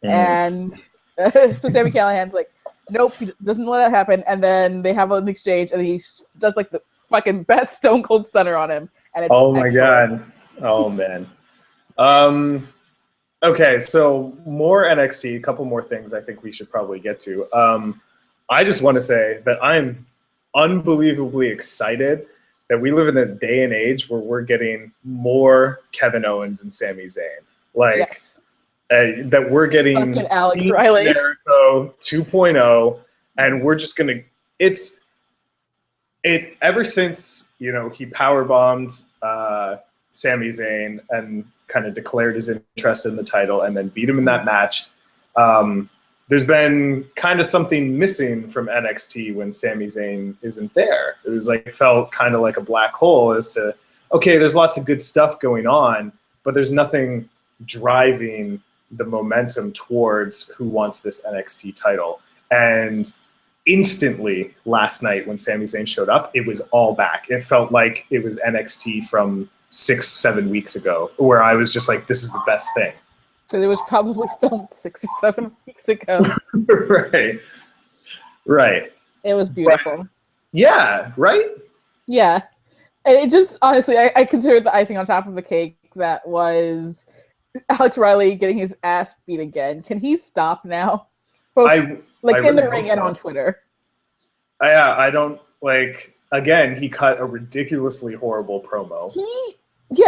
and so Sami Callihan's like, nope, he doesn't let it happen. And then they have an exchange, and he does like the fucking best Stone Cold Stunner on him. And it's excellent. God. Oh man. Okay, so more NXT, a couple more things I think we should probably get to. I just want to say that I'm unbelievably excited that we live in a day and age where we're getting more Kevin Owens and Sami Zayn. Like that we're getting Alex Riley Jericho 2.0, and we're just gonna ever since, you know, he power bombed Sami Zayn, and kind of declared his interest in the title and then beat him in that match. There's been kind of something missing from NXT when Sami Zayn isn't there. It was like, it felt kind of like a black hole as to, okay, there's lots of good stuff going on, but there's nothing driving the momentum towards who wants this NXT title. And instantly last night when Sami Zayn showed up, it was all back. It felt like it was NXT from 6-7 weeks ago, where I was just like, this is the best thing. So it was probably filmed 6 or 7 weeks ago. Right. It was beautiful. But, yeah, right? Yeah. And it just, honestly, I consider it the icing on top of the cake that was Alex Riley getting his ass beat again. Can he stop now? Both, in the ring and on Twitter. I don't, again, he cut a ridiculously horrible promo.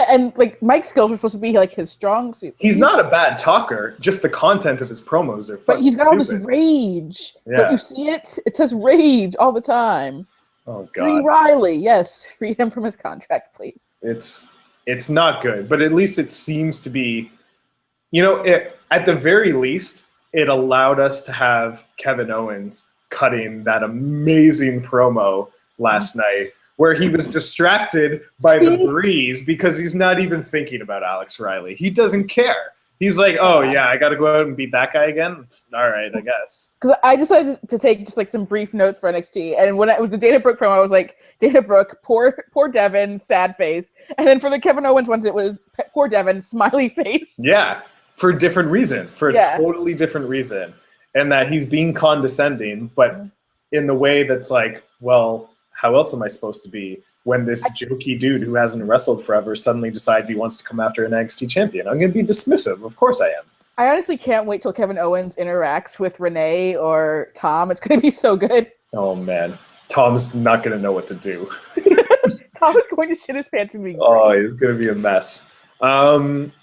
And Mike's skills were supposed to be his strong suit. He's not a bad talker. Just the content of his promos are fucking But he's got stupid. all this rage. Yeah. Don't you see it? It says rage all the time. Oh God. Free Riley, yes, free him from his contract, please. It's not good, but at least it seems to be. At the very least, it allowed us to have Kevin Owens cutting that amazing promo last night, where he was distracted by the breeze because he's not even thinking about Alex Riley. He doesn't care. He's like, oh, yeah, I got to go out and beat that guy again? All right, I guess. Because I decided to take just some brief notes for NXT. And when it was the Dana Brooke promo, I was like, Dana Brooke, poor Devin, sad face. And then for the Kevin Owens ones, it was poor Devin, smiley face. Yeah, for a different reason. For a totally different reason. And that he's being condescending, but in the way that's like, well, how else am I supposed to be when this jokey dude who hasn't wrestled forever suddenly decides he wants to come after an NXT champion? I'm going to be dismissive. Of course I am. I honestly can't wait till Kevin Owens interacts with Renee or Tom. It's going to be so good. Oh, man. Tom's not going to know what to do. Tom is going to shit his pants and be great. Oh, he's going to be a mess.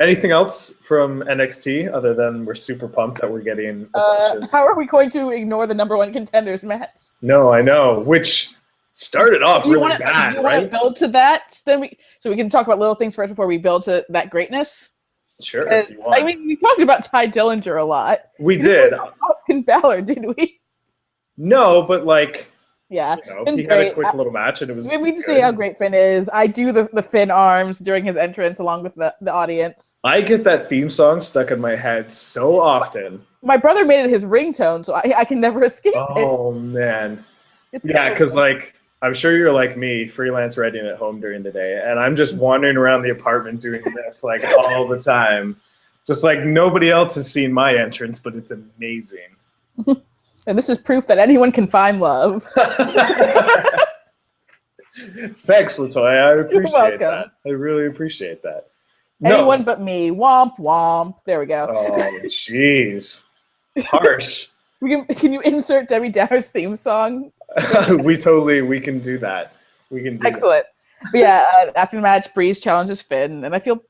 Anything else from NXT other than we're super pumped that we're getting a bunch of... How are we going to ignore the number one contenders match? No, I know. Which... started off really bad, do you want to build to that? Then we can talk about little things first before we build to that greatness. Sure. We talked about Ty Dillinger a lot. We did. Finn Balor, did we? No, but yeah, he had a quick little match, and it was. We just say how great Finn is. I do the Finn arms during his entrance along with the audience. I get that theme song stuck in my head so often. My brother made it his ringtone, so I can never escape it. Oh man. Because I'm sure you're like me, freelance writing at home during the day, and I'm just wandering around the apartment doing this all the time. Just nobody else has seen my entrance, but it's amazing. And this is proof that anyone can find love. Thanks, LaToya. I appreciate that. I really appreciate that. Anyone but me. Womp womp. There we go. Oh, jeez. Harsh. Can you insert Debbie Downer's theme song? We can do that. We can do excellent. But yeah, after the match, Breeze challenges Finn, and I feel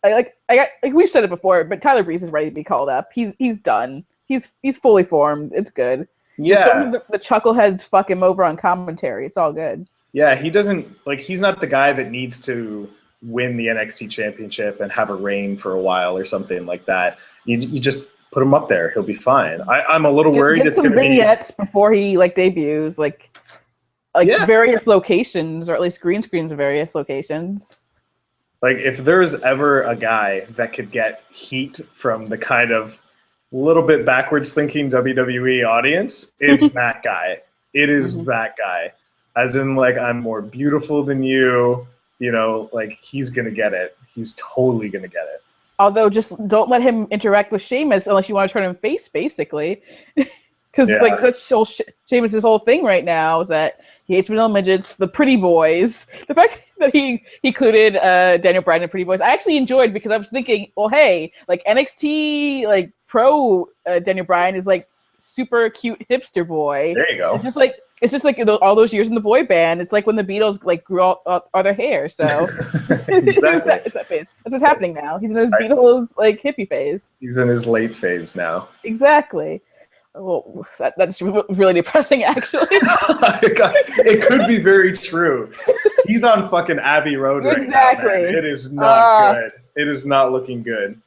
we've said it before, but Tyler Breeze is ready to be called up. He's done. He's fully formed. It's good. Yeah. Just don't let the chuckleheads fuck him over on commentary. It's all good. Yeah, he doesn't he's not the guy that needs to win the NXT championship and have a reign for a while or something like that. You just put him up there. He'll be fine. I'm a little worried. Get some vignettes before he debuts, various locations, or at least green screens of various locations. If there's ever a guy that could get heat from the kind of little bit backwards thinking WWE audience, it's that guy. It is that guy. As in, I'm more beautiful than you. He's gonna get it. He's totally gonna get it. Although, just don't let him interact with Sheamus unless you want to turn him face, basically. Because that's Sheamus' whole thing right now is that he hates vanilla midgets, the pretty boys. The fact that he included Daniel Bryan and pretty boys, I actually enjoyed, because I was thinking, well, hey, NXT pro Daniel Bryan is super cute hipster boy. There you go. It's just all those years in the boy band. It's like when the Beatles grew all their hair. So exactly. That's what's happening now. He's in his Beatles hippie phase. He's in his late phase now. Exactly. Well, that's really depressing, actually. It could be very true. He's on fucking Abbey Road right now. Exactly. Man. It is not good. It is not looking good.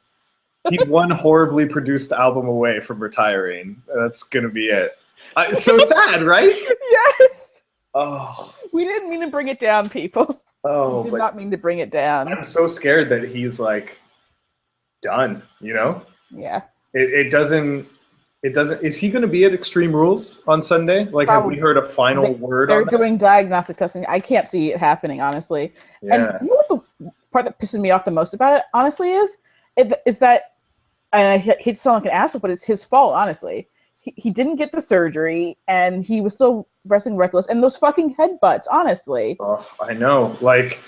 He's one horribly produced album away from retiring. That's gonna be it. So sad, right? Yes. Oh. We didn't mean to bring it down, people. Oh, we did not mean to bring it down. I'm so scared that he's like done. You know? Yeah. It doesn't. It doesn't. Is he going to be at Extreme Rules on Sunday? Like, have we heard a final word? They're doing diagnostic testing. I can't see it happening, honestly. Yeah. And you know what the part that pisses me off the most about it, honestly, is that, and I hate to sound like an asshole, but it's his fault, honestly. He didn't get the surgery, and he was still wrestling reckless. And those fucking headbutts, honestly. Oh, I know. Like,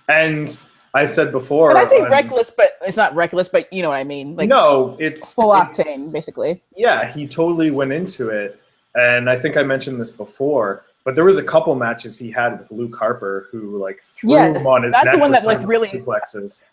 and I said before. And I say reckless, but it's not reckless, but you know what I mean. Like, no, it's full octane, basically. Yeah, he totally went into it. And I think I mentioned this before, but there was a couple matches he had with Luke Harper who like threw him on his neck. That's the one that like really suplexes.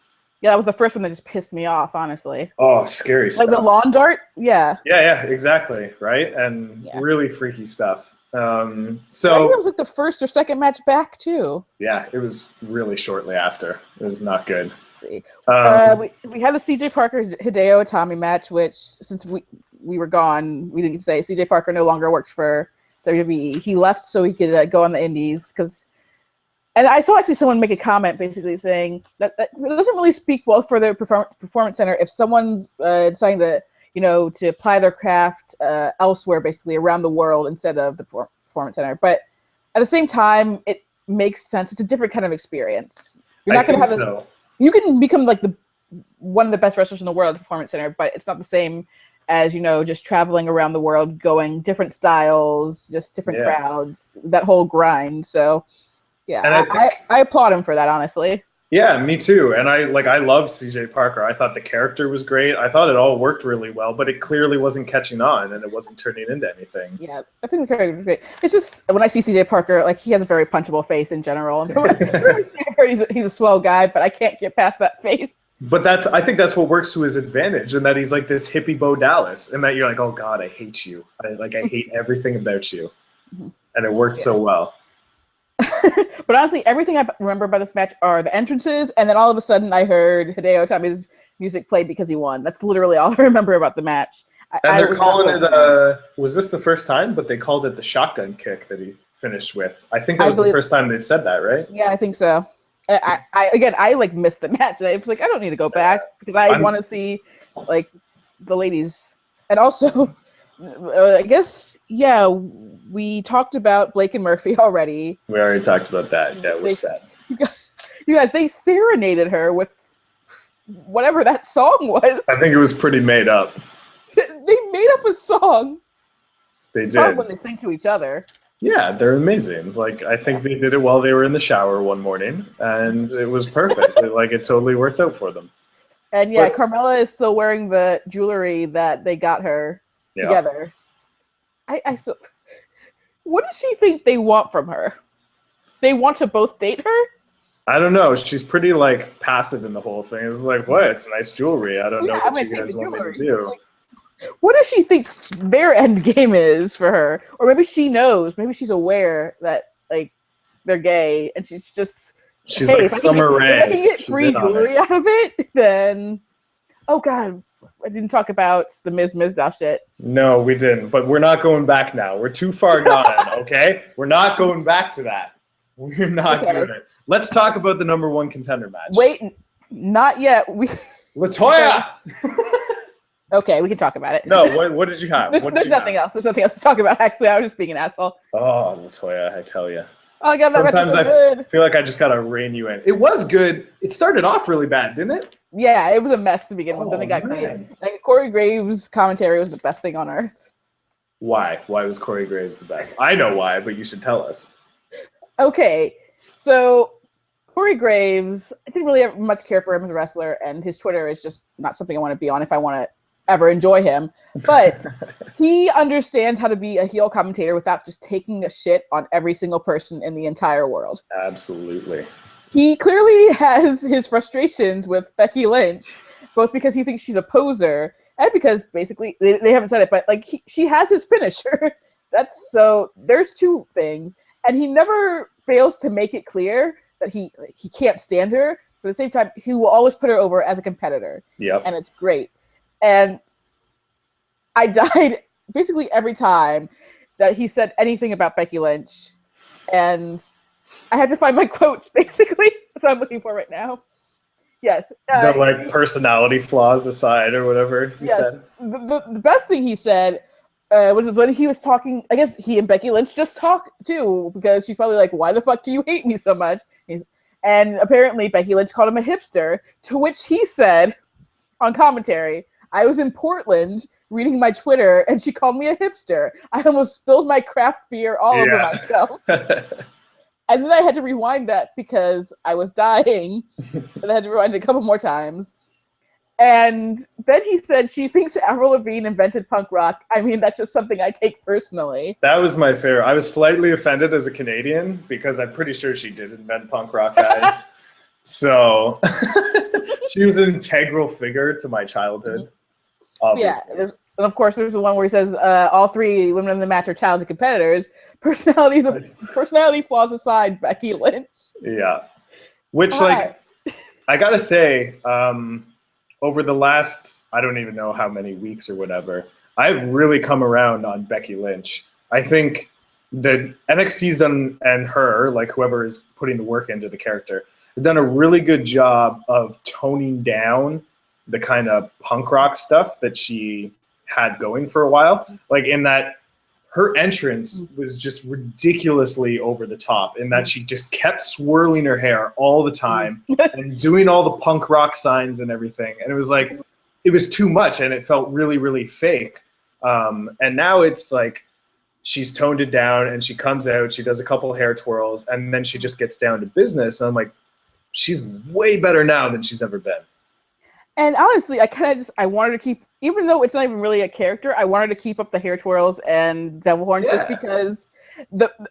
Yeah, that was the first one that just pissed me off, honestly. Oh, scary stuff. Like the lawn dart? Yeah. Yeah, exactly. Right? And really freaky stuff. So I think it was like the first or second match back, too. Yeah, it was really shortly after. It was not good. Let's see. We had the CJ Parker Hideo Itami match, which since we were gone, we didn't say CJ Parker no longer works for WWE. He left so he could go on the indies and I saw actually someone make a comment basically saying that it doesn't really speak well for the performance center if someone's deciding to, to apply their craft elsewhere, basically around the world instead of the performance center. But at the same time, it makes sense. It's a different kind of experience. You're not going to have this. You can become like one of the best wrestlers in the world at the performance center, but it's not the same as, just traveling around the world, going different styles, just different crowds, that whole grind. So. Yeah, and I applaud him for that, honestly. Yeah, me too. And I love CJ Parker. I thought the character was great. I thought it all worked really well, but it clearly wasn't catching on and it wasn't turning into anything. Yeah, I think the character was great. It's just when I see CJ Parker, like he has a very punchable face in general. He's a swell guy, but I can't get past that face. But I think that's what works to his advantage, and that he's like this hippie Bo Dallas, and that you're like, oh God, I hate you. I hate everything about you, and it works so well. But honestly, everything I remember about this match are the entrances, and then all of a sudden I heard Hideo Itami's music played because he won. That's literally all I remember about the match. And they're calling it, was this the first time? But they called it the shotgun kick that he finished with. I think that was the first time they've said that, right? Yeah, I think so. I like missed the match, and I was like, I don't need to go back because I want to see like the ladies, and also. I guess, we talked about Blake and Murphy already. We already talked about that. Yeah, it was sad. You guys, they serenaded her with whatever that song was. I think it was pretty made up. They made up a song. They did. Probably when they sing to each other. Yeah, they're amazing. Like, I think they did it while they were in the shower one morning, and it was perfect. It totally worked out for them. And Carmella is still wearing the jewelry that they got her. Together. What does she think they want from her? They want to both date her? I don't know. She's pretty passive in the whole thing. It's like, what? It's nice jewelry. I don't know what you guys want me to do. What does she think their end game is for her? Or maybe she knows. Maybe she's aware that they're gay, and she's just. She's like Summer Rae. If I can get free jewelry out of it, then oh God. I didn't talk about the Ms. Mizdow shit. No, we didn't. But we're not going back now. We're too far gone, okay? We're not going back to that. We're not doing it. Let's talk about the number one contender match. Wait, not yet. LaToya! Okay, we can talk about it. No, what did you have? There's nothing else. There's nothing else to talk about, actually. I was just being an asshole. Oh, LaToya, I tell you. Oh my God, that match was so good. I feel like I just got to rein you in. It was good. It started off really bad, didn't it? Yeah, it was a mess to begin with. Then it got great. Corey Graves' commentary was the best thing on earth. Why? Why was Corey Graves the best? I know why, but you should tell us. Okay, so Corey Graves, I didn't really have much care for him as a wrestler, and his Twitter is just not something I want to be on if I want to ever enjoy him. But he understands how to be a heel commentator without just taking a shit on every single person in the entire world. Absolutely. He clearly has his frustrations with Becky Lynch, both because he thinks she's a poser and because basically they haven't said it, but she has his finisher. There's two things, and he never fails to make it clear that he can't stand her, but at the same time, he will always put her over as a competitor. Yep. And it's great. And I died basically every time that he said anything about Becky Lynch. And I had to find my quotes, basically. That's what I'm looking for right now. Yes. The like personality flaws aside or whatever he said. The best thing he said was when he was talking, I guess he and Becky Lynch just talk too, because she's probably like, why the fuck do you hate me so much? And apparently Becky Lynch called him a hipster, to which he said on commentary, I was in Portland reading my Twitter and she called me a hipster. I almost spilled my craft beer all over myself. And then I had to rewind that because I was dying. And I had to rewind it a couple more times. And then he said she thinks Avril Lavigne invented punk rock. I mean, that's just something I take personally. That was my favorite. I was slightly offended as a Canadian because I'm pretty sure she did invent punk rock, guys. So she was an integral figure to my childhood. Obviously. Yeah. And of course, there's the one where he says all three women in the match are talented competitors. Personality flaws aside, Becky Lynch. Yeah. Which, like, I gotta say, over the last, I don't even know how many weeks or whatever, I've really come around on Becky Lynch. I think that NXT's done, and her, like whoever is putting the work into the character, have done a really good job of toning down the kind of punk rock stuff that she had going for a while. Like in that her entrance was just ridiculously over the top in that she just kept swirling her hair all the time and doing all the punk rock signs and everything. And it was like, it was too much and it felt really, really fake. And now it's like, she's toned it down and she comes out, she does a couple hair twirls and then she just gets down to business. And I'm like, she's way better now than she's ever been. And honestly, I wanted to keep, even though it's not even really a character, I wanted to keep up the hair twirls and devil horns just because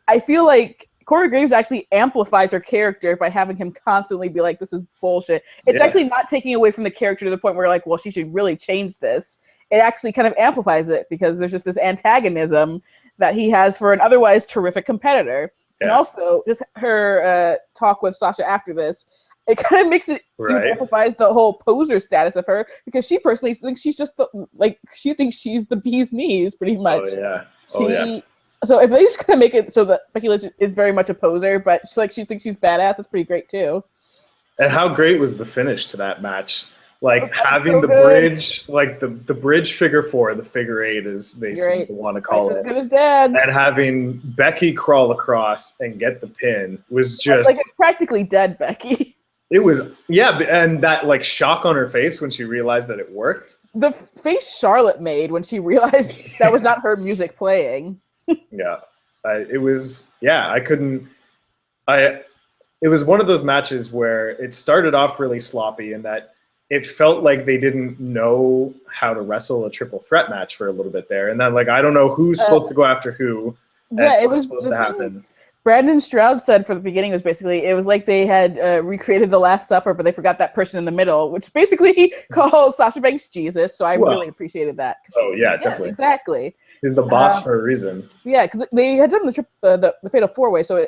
I feel like Corey Graves actually amplifies her character by having him constantly be like, this is bullshit. It's actually not taking away from the character to the point where like, well, she should really change this. It actually kind of amplifies it because there's just this antagonism that he has for an otherwise terrific competitor. And also just her talk with Sasha after this, it kind of makes it amplifies the whole poser status of her because she personally thinks she's just she thinks she's the bee's knees pretty much. So if they just kind of make it so that Becky Lynch is very much a poser, but she thinks she's badass, that's pretty great too. And how great was the finish to that match? Like having the bridge, like the bridge figure 4, the figure 8 as they seem to want to call it. As good as Dad's. And having Becky crawl across and get the pin was just like it's practically dead, Becky. It was, and that like shock on her face when she realized that it worked. The face Charlotte made when she realized that was not her music playing. It was, it was one of those matches where it started off really sloppy in that it felt like they didn't know how to wrestle a triple threat match for a little bit there. And then like, I don't know who's supposed to go after who. It was supposed to happen. Brandon Stroud said for the beginning was basically, it was like they had recreated The Last Supper, but they forgot that person in the middle, which basically calls Sasha Banks Jesus. So I really appreciated that. Definitely. Exactly. He's the boss for a reason. Yeah, because they had done the Fatal 4-Way, so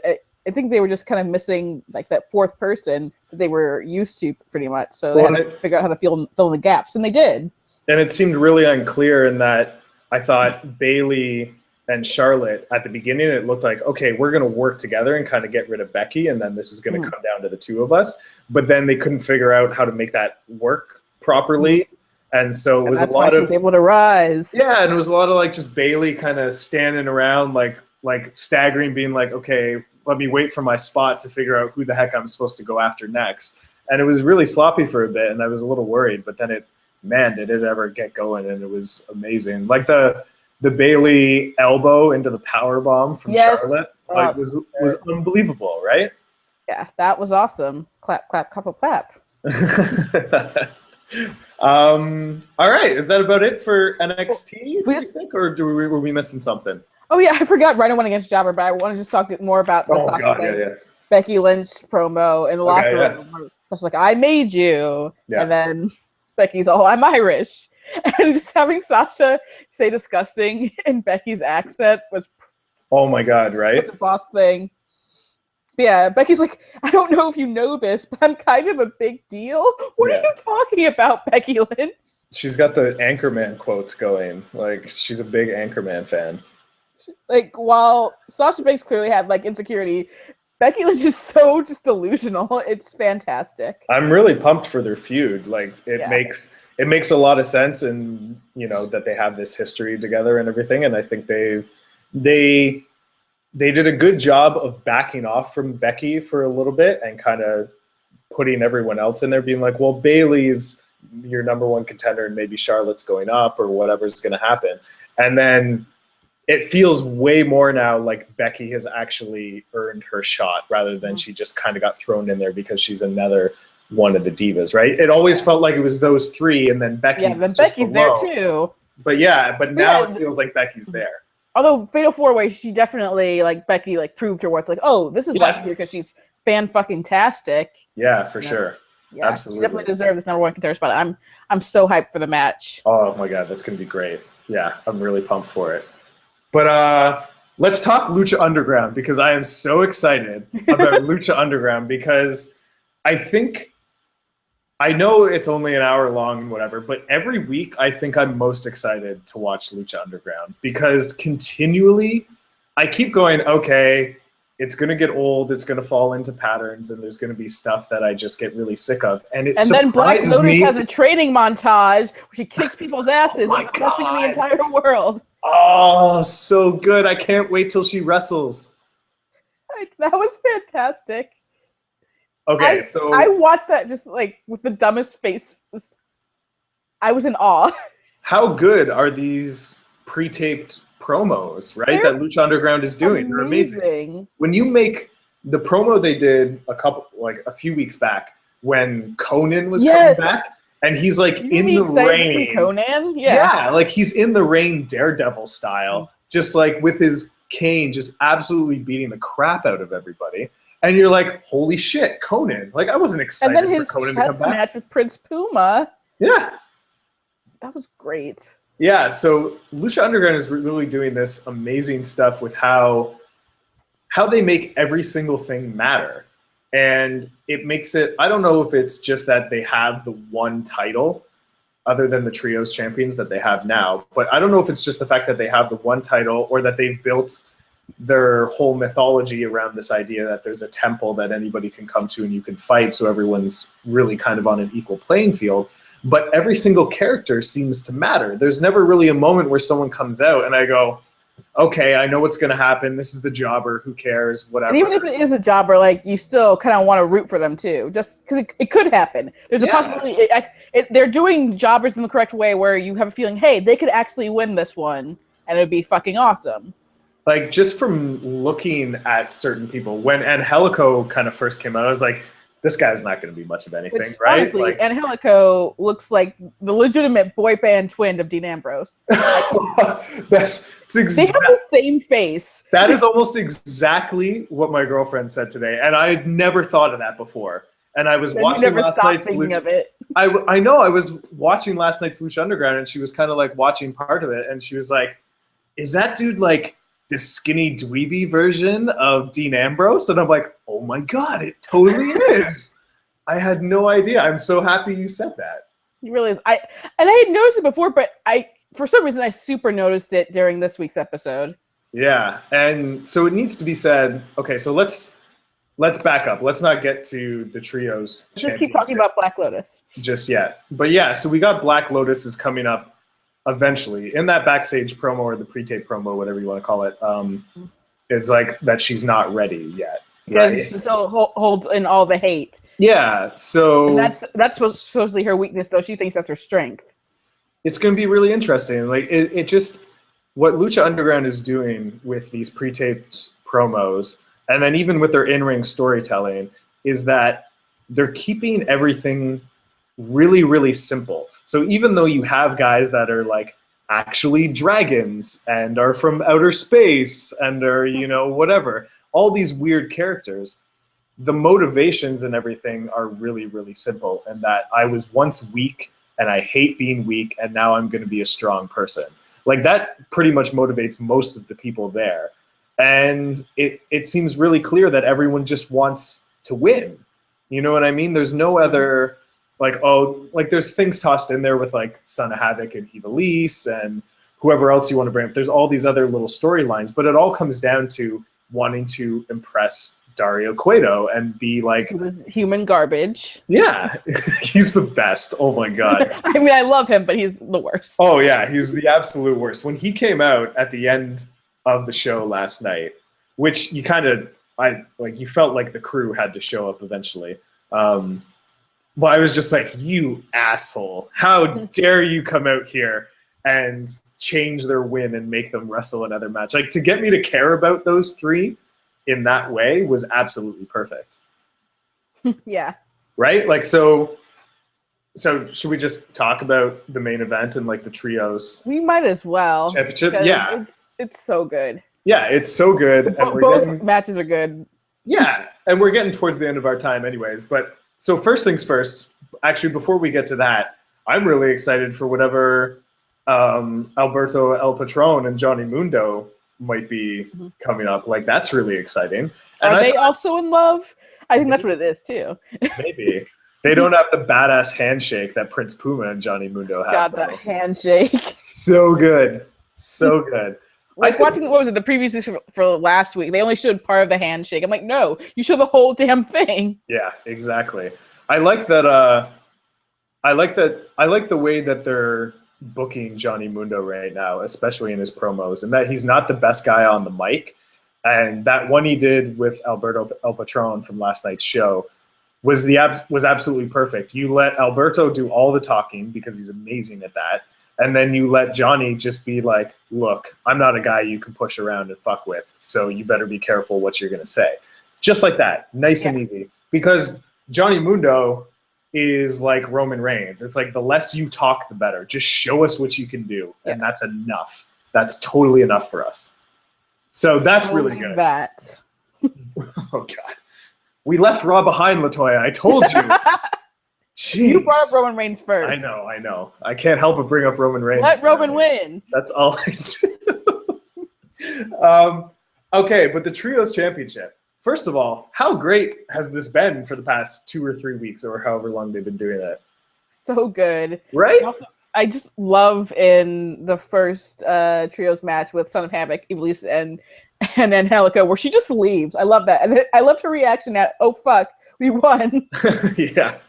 I think they were just kind of missing like that fourth person that they were used to pretty much. So they had to figure out how to fill in the gaps, and they did. And it seemed really unclear in that I thought Bayley and Charlotte at the beginning, it looked like, okay, we're going to work together and kind of get rid of Becky, and then this is going to come down to the two of us. But then they couldn't figure out how to make that work properly. And so it was a lot of, she was able to rise. Yeah, and it was a lot of like just Bayley kind of standing around like staggering, being like, okay, let me wait for my spot to figure out who the heck I'm supposed to go after next. And it was really sloppy for a bit, and I was a little worried. But then did it ever get going? And it was amazing. Like the Bayley elbow into the power bomb from Charlotte was unbelievable, right? Yeah, that was awesome. Clap, clap, couple clap. All right, is that about it for NXT? Do you think, or were we missing something? Oh yeah, I forgot Rhino went against Jobber, but I want to just talk more about the Sasha Becky Lynch promo in the locker room. Just like, I made you, and then Becky's all, I'm Irish. And just having Sasha say disgusting in Becky's accent was, oh my god, right? It's a boss thing. Yeah, Becky's like, I don't know if you know this, but I'm kind of a big deal. What are you talking about, Becky Lynch? She's got the Anchorman quotes going. Like, she's a big Anchorman fan. Like, while Sasha Banks clearly had like insecurity, Becky Lynch is so just delusional. It's fantastic. I'm really pumped for their feud. Like, it makes a lot of sense, and you know that they have this history together and everything. And I think they did a good job of backing off from Becky for a little bit and kind of putting everyone else in there, being like, well, Bayley's your number one contender, and maybe Charlotte's going up or whatever's going to happen. And then it feels way more now like Becky has actually earned her shot rather than she just kind of got thrown in there because she's another one of the divas, right? It always felt like it was those three, and then Becky. Yeah, then Becky's below. There too. But now it feels like Becky's there. Although Fatal 4-Way, she definitely, like, Becky, like, proved her worth. Like, oh, this is why she's here, because she's fan-fucking-tastic. Yeah, for sure. Yeah, absolutely. She definitely deserves this number one contender spot. I'm so hyped for the match. Oh, my God, that's going to be great. Yeah, I'm really pumped for it. But let's talk Lucha Underground, because I am so excited about Lucha Underground, because I know it's only an hour long and whatever, but every week I think I'm most excited to watch Lucha Underground, because continually I keep going, okay, it's going to get old, it's going to fall into patterns, and there's going to be stuff that I just get really sick of. And then Black Lotus has a training montage where she kicks people's asses. Oh, the best thing in the entire world. Oh, so good. I can't wait till she wrestles. Like, that was fantastic. Okay, I watched that just like with the dumbest face. I was in awe. How good are these pre-taped promos, right? That Lucha Underground is doing. They're amazing. When you make the promo they did a few weeks back when Conan was coming back, and he's like in the rain. To see Conan? Yeah, like he's in the rain, Daredevil style, just like with his cane, just absolutely beating the crap out of everybody. And you're like, holy shit, Conan. Like, I wasn't excited for Conan to come back. And then his chess match with Prince Puma. Yeah. That was great. Yeah, so Lucha Underground is really doing this amazing stuff with how they make every single thing matter. And it makes it, I don't know if it's just that they have the one title other than the Trios champions that they have now, but I don't know if it's just the fact that they have the one title or that they've built their whole mythology around this idea that there's a temple that anybody can come to and you can fight, so everyone's really kind of on an equal playing field. But every single character seems to matter. There's never really a moment where someone comes out and I go, okay, I know what's going to happen. This is the jobber. Who cares? Whatever. And even if it is a jobber, like, you still kind of want to root for them too, just because it could happen. There's a possibility. They're doing jobbers in the correct way where you have a feeling, hey, they could actually win this one and it would be fucking awesome. Like, just from looking at certain people, when Angelico kind of first came out, I was like, this guy's not going to be much of anything, right? Honestly, like, Angelico looks like the legitimate boy band twin of Dean Ambrose. They have the same face. That is almost exactly what my girlfriend said today, and I had never thought of that before. And I was watching last night's Lucha. I know, I was watching last night's Lucha Underground, and she was kind of like watching part of it, and she was like, is that dude like the skinny dweeby version of Dean Ambrose? And I'm like, oh my God, it totally is. I had no idea. I'm so happy you said that. He really is. I had noticed it before, but for some reason I super noticed it during this week's episode. Yeah, and so it needs to be said, okay, so let's back up. Let's not get to the trios. Just keep talking about Black Lotus. Just yet. But yeah, so we got Black Lotus is coming up eventually. In that backstage promo or the pre-tape promo, whatever you want to call it, it's like that she's not ready yet. Right? She's still hold in all the hate. Yeah, so... And that's supposedly her weakness, though. She thinks that's her strength. It's going to be really interesting. Like, it just... What Lucha Underground is doing with these pre-taped promos, and then even with their in-ring storytelling, is that they're keeping everything really, really simple. So even though you have guys that are like actually dragons and are from outer space and are, you know, whatever, all these weird characters, the motivations and everything are really, really simple. And that I was once weak and I hate being weak and now I'm going to be a strong person. Like, that pretty much motivates most of the people there. and it seems really clear that everyone just wants to win. You know what I mean? There's no other like, oh, like there's things tossed in there with like Son of Havoc and Evilise and whoever else you want to bring up. There's all these other little storylines, but it all comes down to wanting to impress Dario Cueto and be like, He was human garbage. yeah, he's the best. Oh my God. I mean, I love him, but he's the worst. Oh yeah, he's the absolute worst. When he came out at the end of the show last night, which you kind of, you felt like the crew had to show up eventually. Well, I was just like, you asshole. How dare you come out here and change their win and make them wrestle another match? Like, to get me to care about those three in that way was absolutely perfect. Yeah. Right? Like, so should we just talk about the main event and like the trios? We might as well. Championship? Yeah. It's so good. Yeah, it's so good. And both matches are good. Yeah, and we're getting towards the end of our time anyways. But so first things first, actually, before we get to that, I'm really excited for whatever Alberto El Patron and Johnny Mundo might be coming up. Like, that's really exciting. And Are they also in love? I think that's what it is, too. Maybe. They don't have the badass handshake that Prince Puma and Johnny Mundo have. God, that handshake. So good. So good. Like watching, what was it, the previews for last week, they only showed part of the handshake. I'm like, no, you show the whole damn thing. Yeah, exactly. I like that. I like the way that they're booking Johnny Mundo right now, especially in his promos, and that he's not the best guy on the mic. And that one he did with Alberto El Patron from last night's show was absolutely perfect. You let Alberto do all the talking because he's amazing at that. And then you let Johnny just be like, look, I'm not a guy you can push around and fuck with, so you better be careful what you're going to say. Just like that, nice and easy. Because Johnny Mundo is like Roman Reigns. It's like the less you talk, the better. Just show us what you can do, and that's enough. That's totally enough for us. So that's really good. That. Oh, God. We left Raw behind, LaToya. I told you. Jeez. You brought up Roman Reigns first. I know. I can't help but bring up Roman Reigns. Let Roman win. That's all I say. Okay, but the Trios Championship. First of all, how great has this been for the past 2 or 3 weeks or however long they've been doing it? So good. Right? Also, I just love in the first Trios match with Son of Havoc, Ivelisse, and Angelica, where she just leaves. I love that. And I loved her reaction at, oh, fuck, we won. Yeah.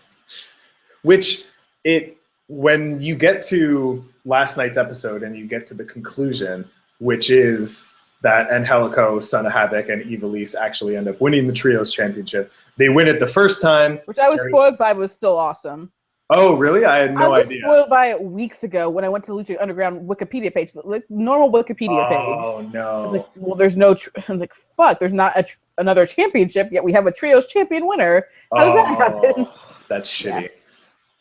When you get to last night's episode and you get to the conclusion, which is that Angelico, Son of Havoc, and Ivelisse actually end up winning the Trios Championship. They win it the first time. Which I was spoiled by, was still awesome. Oh, really? I had no idea. I was spoiled by it weeks ago when I went to the Lucha Underground Wikipedia page, like normal Wikipedia page. Oh, no. Like, well, there's no... I'm like, fuck, there's not another championship, yet we have a Trios champion winner. How does that happen? That's shitty. Yeah.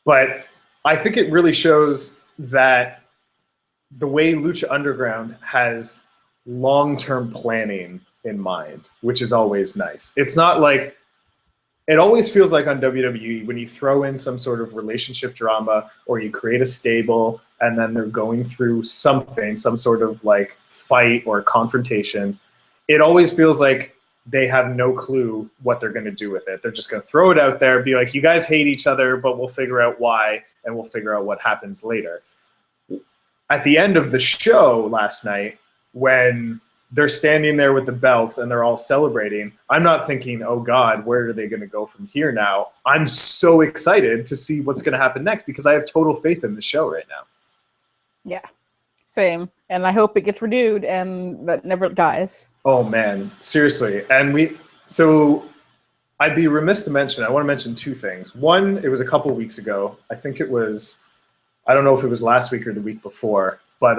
But I think it really shows that the way Lucha Underground has long-term planning in mind, which is always nice. It's not like, it always feels like on WWE when you throw in some sort of relationship drama or you create a stable and then they're going through something, some sort of like fight or confrontation, it always feels like they have no clue what they're going to do with it. They're just going to throw it out there, be like, you guys hate each other, but we'll figure out why, and we'll figure out what happens later. At the end of the show last night, when they're standing there with the belts and they're all celebrating, I'm not thinking, oh, God, where are they going to go from here now? I'm so excited to see what's going to happen next because I have total faith in the show right now. Yeah, same. And I hope it gets renewed and that never dies. Oh, man, seriously. And so I'd be remiss to mention, I want to mention 2 things. One, it was a couple weeks ago. I think it was, I don't know if it was last week or the week before, but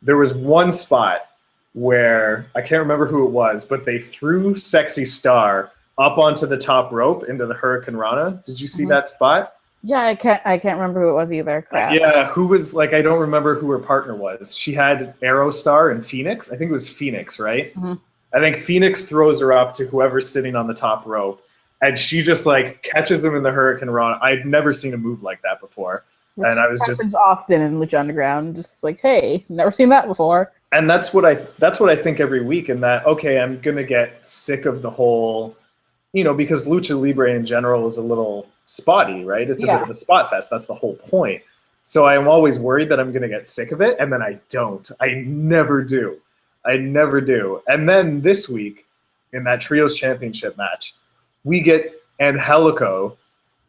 there was one spot where, I can't remember who it was, but they threw Sexy Star up onto the top rope into the Hurricane Rana. Did you see that spot? Yeah, I can't remember who it was either. Crap. Yeah, who was, like, I don't remember who her partner was. She had Aerostar and Phoenix. I think it was Phoenix, right? Mm-hmm. I think Phoenix throws her up to whoever's sitting on the top rope, and she just, like, catches him in the Hurricane Rana. I'd never seen a move like that before. Which and I was happens often in Lucha Underground. Just like, hey, never seen that before. And that's what I think every week. And that, okay, I'm gonna get sick of the whole, because lucha libre in general is a little spotty, right? It's a bit Yeah. of a spot fest. That's the whole point. So I'm always worried that I'm gonna get sick of it, and then I don't. I never do. I never do. And then this week, in that trios championship match, we get Angelico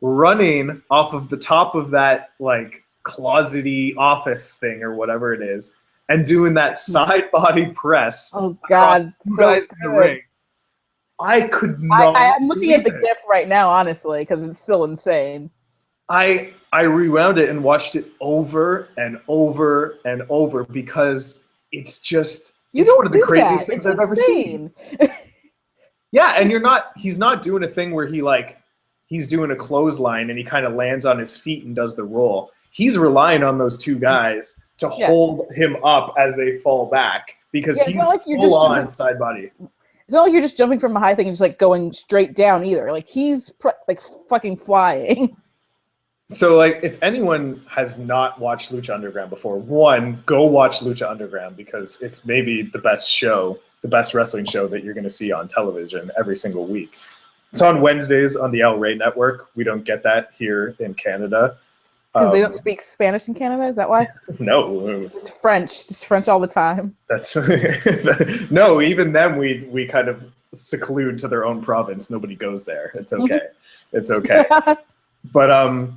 running off of the top of that like closety office thing or whatever it is, and doing that side body press Oh across God, two so guys in the good. ring. I could not I'm looking at believe the it. GIF right now, honestly, because it's still insane. I rewound it and watched it over and over and over because You it's one don't of the do that. craziest things It's I've ever seen. insane. Yeah, and he's not doing a thing where he's doing a clothesline and he kind of lands on his feet and does the roll. He's relying on those two guys to Yeah. hold him up as they fall back because Yeah, it's he's not like you're full just on jumping. side body. It's not like you're just jumping from a high thing and just like going straight down either. Like he's like fucking flying. So, like, if anyone has not watched Lucha Underground before, one, go watch Lucha Underground because it's maybe the best show, the best wrestling show that you're going to see on television every single week. It's on Wednesdays on the El Rey Network. We don't get that here in Canada. Because they don't speak Spanish in Canada. Is that why? No, Just French all the time. that's no. Even them, we kind of seclude to their own province. Nobody goes there. It's okay. It's okay. But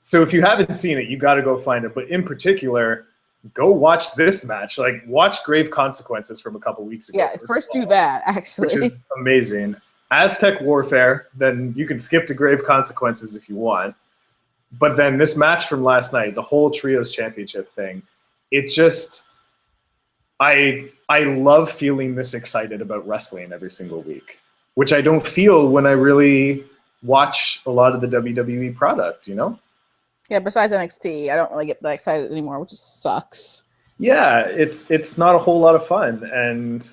so if you haven't seen it, you got to go find it. But in particular, go watch this match. Like, watch Grave Consequences from a couple weeks ago. Yeah, first do that, actually. Which is amazing. Aztec Warfare, then you can skip to Grave Consequences if you want. But then this match from last night, the whole Trios Championship thing, it just, I love feeling this excited about wrestling every single week, which I don't feel when I really watch a lot of the WWE product, Yeah, besides NXT, I don't really get that excited anymore, which just sucks. Yeah, it's not a whole lot of fun, and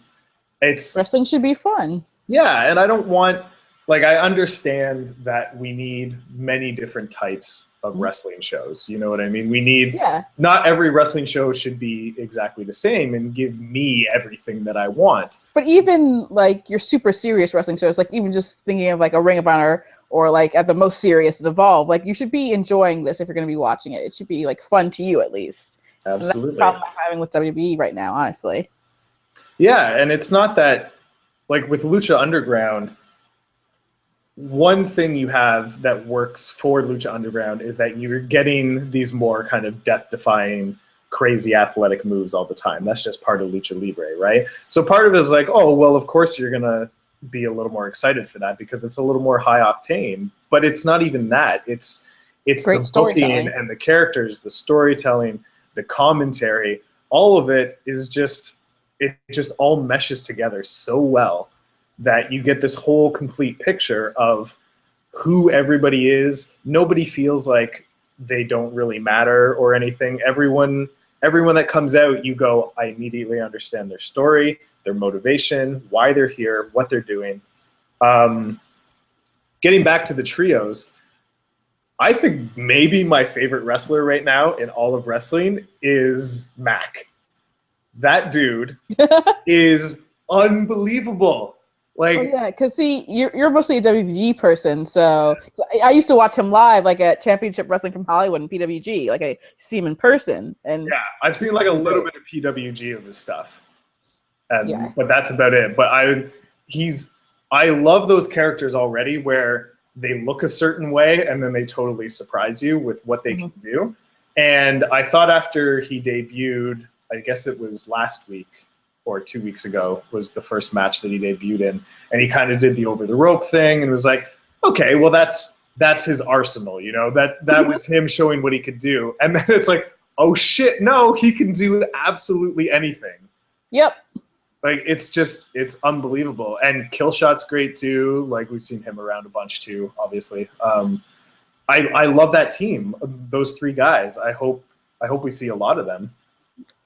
wrestling should be fun. Yeah, and I don't want, like, I understand that we need many different types of wrestling shows. You know what I mean? We need, not every wrestling show should be exactly the same and give me everything that I want. But even like your super serious wrestling shows, like even just thinking of like a Ring of Honor or like at the most serious Evolve, like you should be enjoying this if you're going to be watching it. It should be like fun to you at least. Absolutely. And that's the problem I'm having with WWE right now, honestly. Yeah, and it's not that, like with Lucha Underground, one thing you have that works for Lucha Underground is that you're getting these more kind of death-defying, crazy athletic moves all the time. That's just part of Lucha Libre, right? So part of it is like, oh, well, of course you're going to be a little more excited for that because it's a little more high octane. But it's not even that. It's great the booking and the characters, the storytelling, the commentary. All of it is just, it just all meshes together so well that you get this whole complete picture of who everybody is. Nobody feels like they don't really matter or anything. Everyone that comes out, you go, I immediately understand their story, their motivation, why they're here, what they're doing. Getting back to the trios, I think maybe my favorite wrestler right now in all of wrestling is Mac. That dude is unbelievable. Like, oh, yeah, because see, you're mostly a WWE person, so I used to watch him live, like at Championship Wrestling from Hollywood and PWG. Like I see him in person, and yeah, I've seen like a little bit of PWG of his stuff, but that's about it. But I love those characters already, where they look a certain way and then they totally surprise you with what they can do. And I thought after he debuted, I guess it was last week or 2 weeks ago, was the first match that he debuted in, and he kind of did the over the rope thing and was like, okay, well that's his arsenal, that was him showing what he could do. And then it's like, oh shit, no, he can do absolutely anything. Yep. Like, it's unbelievable. And Killshot's great too. Like, we've seen him around a bunch too, obviously. I love that team, those three guys. I hope we see a lot of them.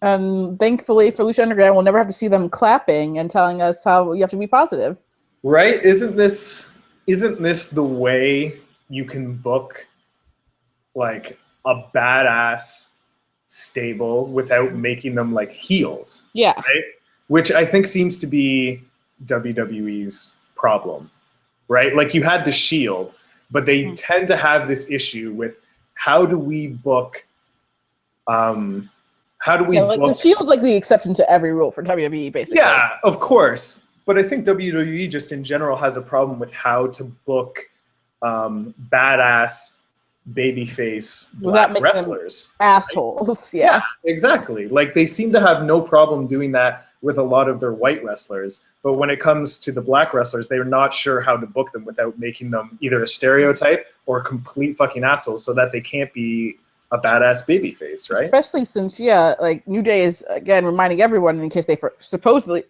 Thankfully for Lucha Underground, we'll never have to see them clapping and telling us how you have to be positive. Right? Isn't this the way you can book like a badass stable without making them like heels. Yeah. Right? Which I think seems to be WWE's problem, right? Like you had the Shield, but they tend to have this issue with how do we book like the Shield's like the exception to every rule for WWE, basically. Yeah, of course. But I think WWE just in general has a problem with how to book badass babyface black wrestlers. Assholes, right? Yeah, exactly. Like they seem to have no problem doing that with a lot of their white wrestlers. But when it comes to the black wrestlers, they're not sure how to book them without making them either a stereotype or complete fucking assholes so that they can't be a badass babyface, right? Especially since, like New Day is again reminding everyone, in case they supposedly,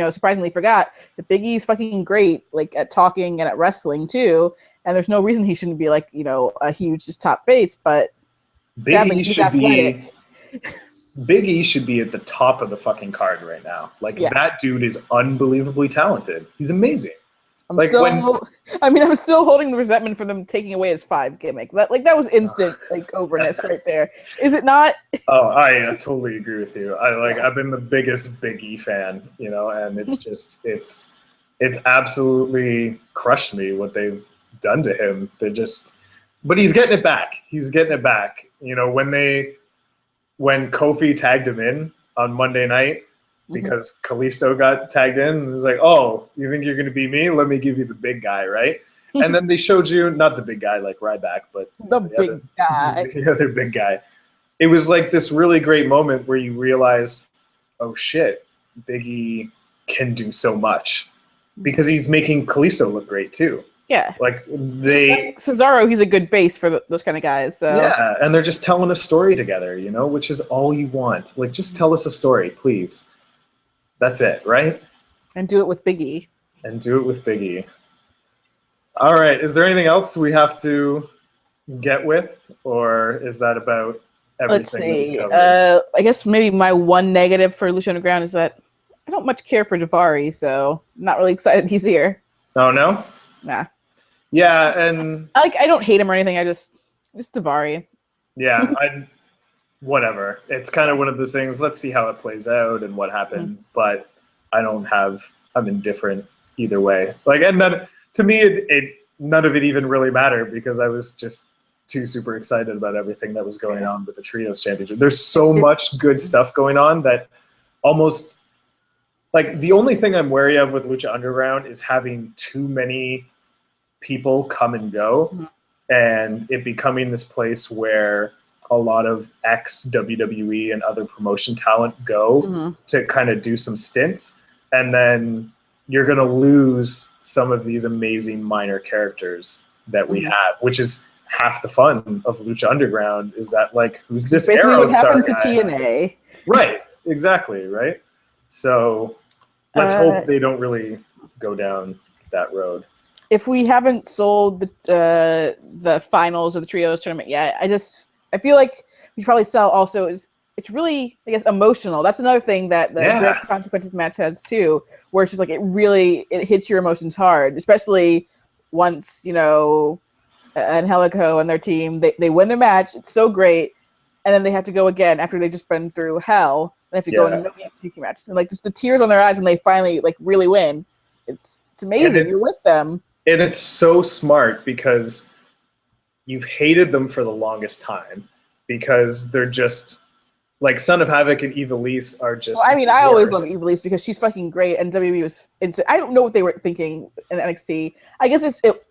surprisingly forgot, that Big E's fucking great, like at talking and at wrestling too. And there's no reason he shouldn't be like, a huge just top face. But sadly, he's athletic. Big E should be at the top of the fucking card right now. Like that dude is unbelievably talented. He's amazing. I'm still holding the resentment for them taking away his 5 gimmick. That was instant overness right there. Is it not? Oh, I totally agree with you. I've been the biggest Big E fan, and it's just it's absolutely crushed me what they've done to him. But he's getting it back. He's getting it back. When Kofi tagged him in on Monday night, because Kalisto got tagged in. It was like, oh, you think you're going to be me? Let me give you the big guy, right? And then they showed you, not the big guy like Ryback, but the big guy. The other big guy. It was like this really great moment where you realize, oh shit, Big E can do so much. Because he's making Kalisto look great too. Yeah. Like Cesaro, he's a good base for those kind of guys. So. Yeah, and they're just telling a story together, which is all you want. Like, just tell us a story, please. That's it, right? And do it with Big E. All right. Is there anything else we have to get with, or is that about everything? Let's see. I guess maybe my one negative for Lucha Underground is that I don't much care for Daivari, so I'm not really excited he's here. Oh, no? Nah. Yeah, and... I don't hate him or anything. It's Daivari. Yeah, whatever. It's kind of one of those things. Let's see how it plays out and what happens. But I'm indifferent either way. And then to me, none of it even really mattered because I was just too super excited about everything that was going on with the Trios Championship. There's so much good stuff going on that almost the only thing I'm wary of with Lucha Underground is having too many people come and go and it becoming this place where a lot of ex-WWE and other promotion talent go to kind of do some stints, and then you're going to lose some of these amazing minor characters that we have, which is half the fun of Lucha Underground, is that, who's this Arrow Star what happened to TNA. Right, exactly, right? So let's hope they don't really go down that road. If we haven't sold the finals of the Trios tournament yet, I feel like we should probably sell also it's really, I guess, emotional. That's another thing that the Great Consequences match has too, where it's just it hits your emotions hard, especially once, Angelico and their team, they win their match. It's so great. And then they have to go again after they've just been through hell. They have to go in a DQ match. And just the tears on their eyes when they finally really win. It's amazing. You're with them. And it's so smart because you've hated them for the longest time because they're just Son of Havoc and Ivelisse are just. Well, I always love Ivelisse because she's fucking great, and WWE was. I don't know what they were thinking in NXT. I guess it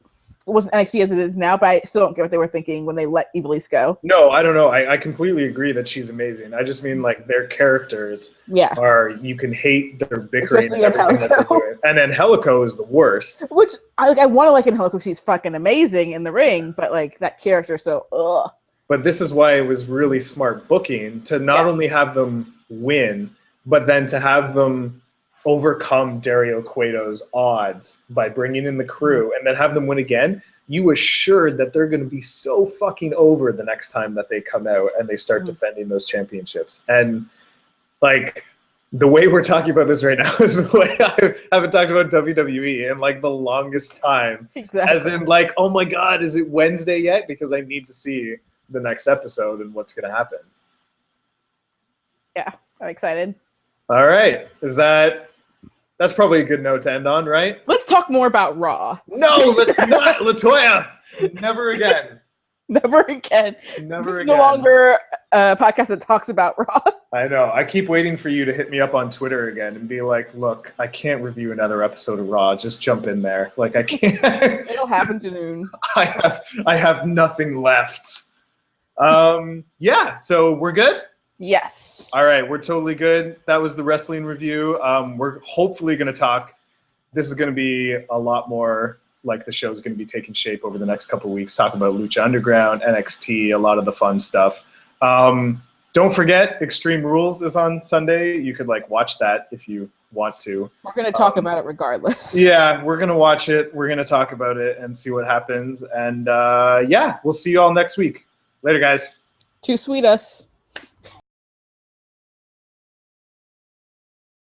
wasn't NXT as it is now, but I still don't get what they were thinking when they let Ivelisse go. No, I don't know. I completely agree that she's amazing. I just mean their characters. Yeah. You can hate their bickering. Especially Angelico. And Angelico is the worst. Which I want to like Angelico because he's fucking amazing in the ring, but that character, so ugh. But this is why it was really smart booking to not only have them win, but then to have them overcome Dario Cueto's odds by bringing in the crew and then have them win again. You assured that they're going to be so fucking over the next time that they come out and they start defending those championships. And the way we're talking about this right now is the way I haven't talked about WWE in the longest time. Exactly. As in oh my God, is it Wednesday yet? Because I need to see the next episode and what's going to happen. Yeah, I'm excited. All right. That's probably a good note to end on, right? Let's talk more about Raw. No, let's not. LaToya, never again. Never again. Never This is again. no longer a podcast that talks about Raw. I know. I keep waiting for you to hit me up on Twitter again and be like, look, I can't review another episode of Raw. Just jump in there. Like, I can't. It'll happen soon. I have nothing left. Yeah, so we're good? Yes. All right, we're totally good. That was the wrestling review. We're hopefully going to talk. This is going to be a lot more like the show's going to be taking shape over the next couple of weeks, talking about Lucha Underground, NXT, a lot of the fun stuff. Don't forget, Extreme Rules is on Sunday. You could watch that if you want to. We're going to talk about it regardless. Yeah, we're going to watch it. We're going to talk about it and see what happens. And yeah, we'll see you all next week. Later, guys. Too sweet us.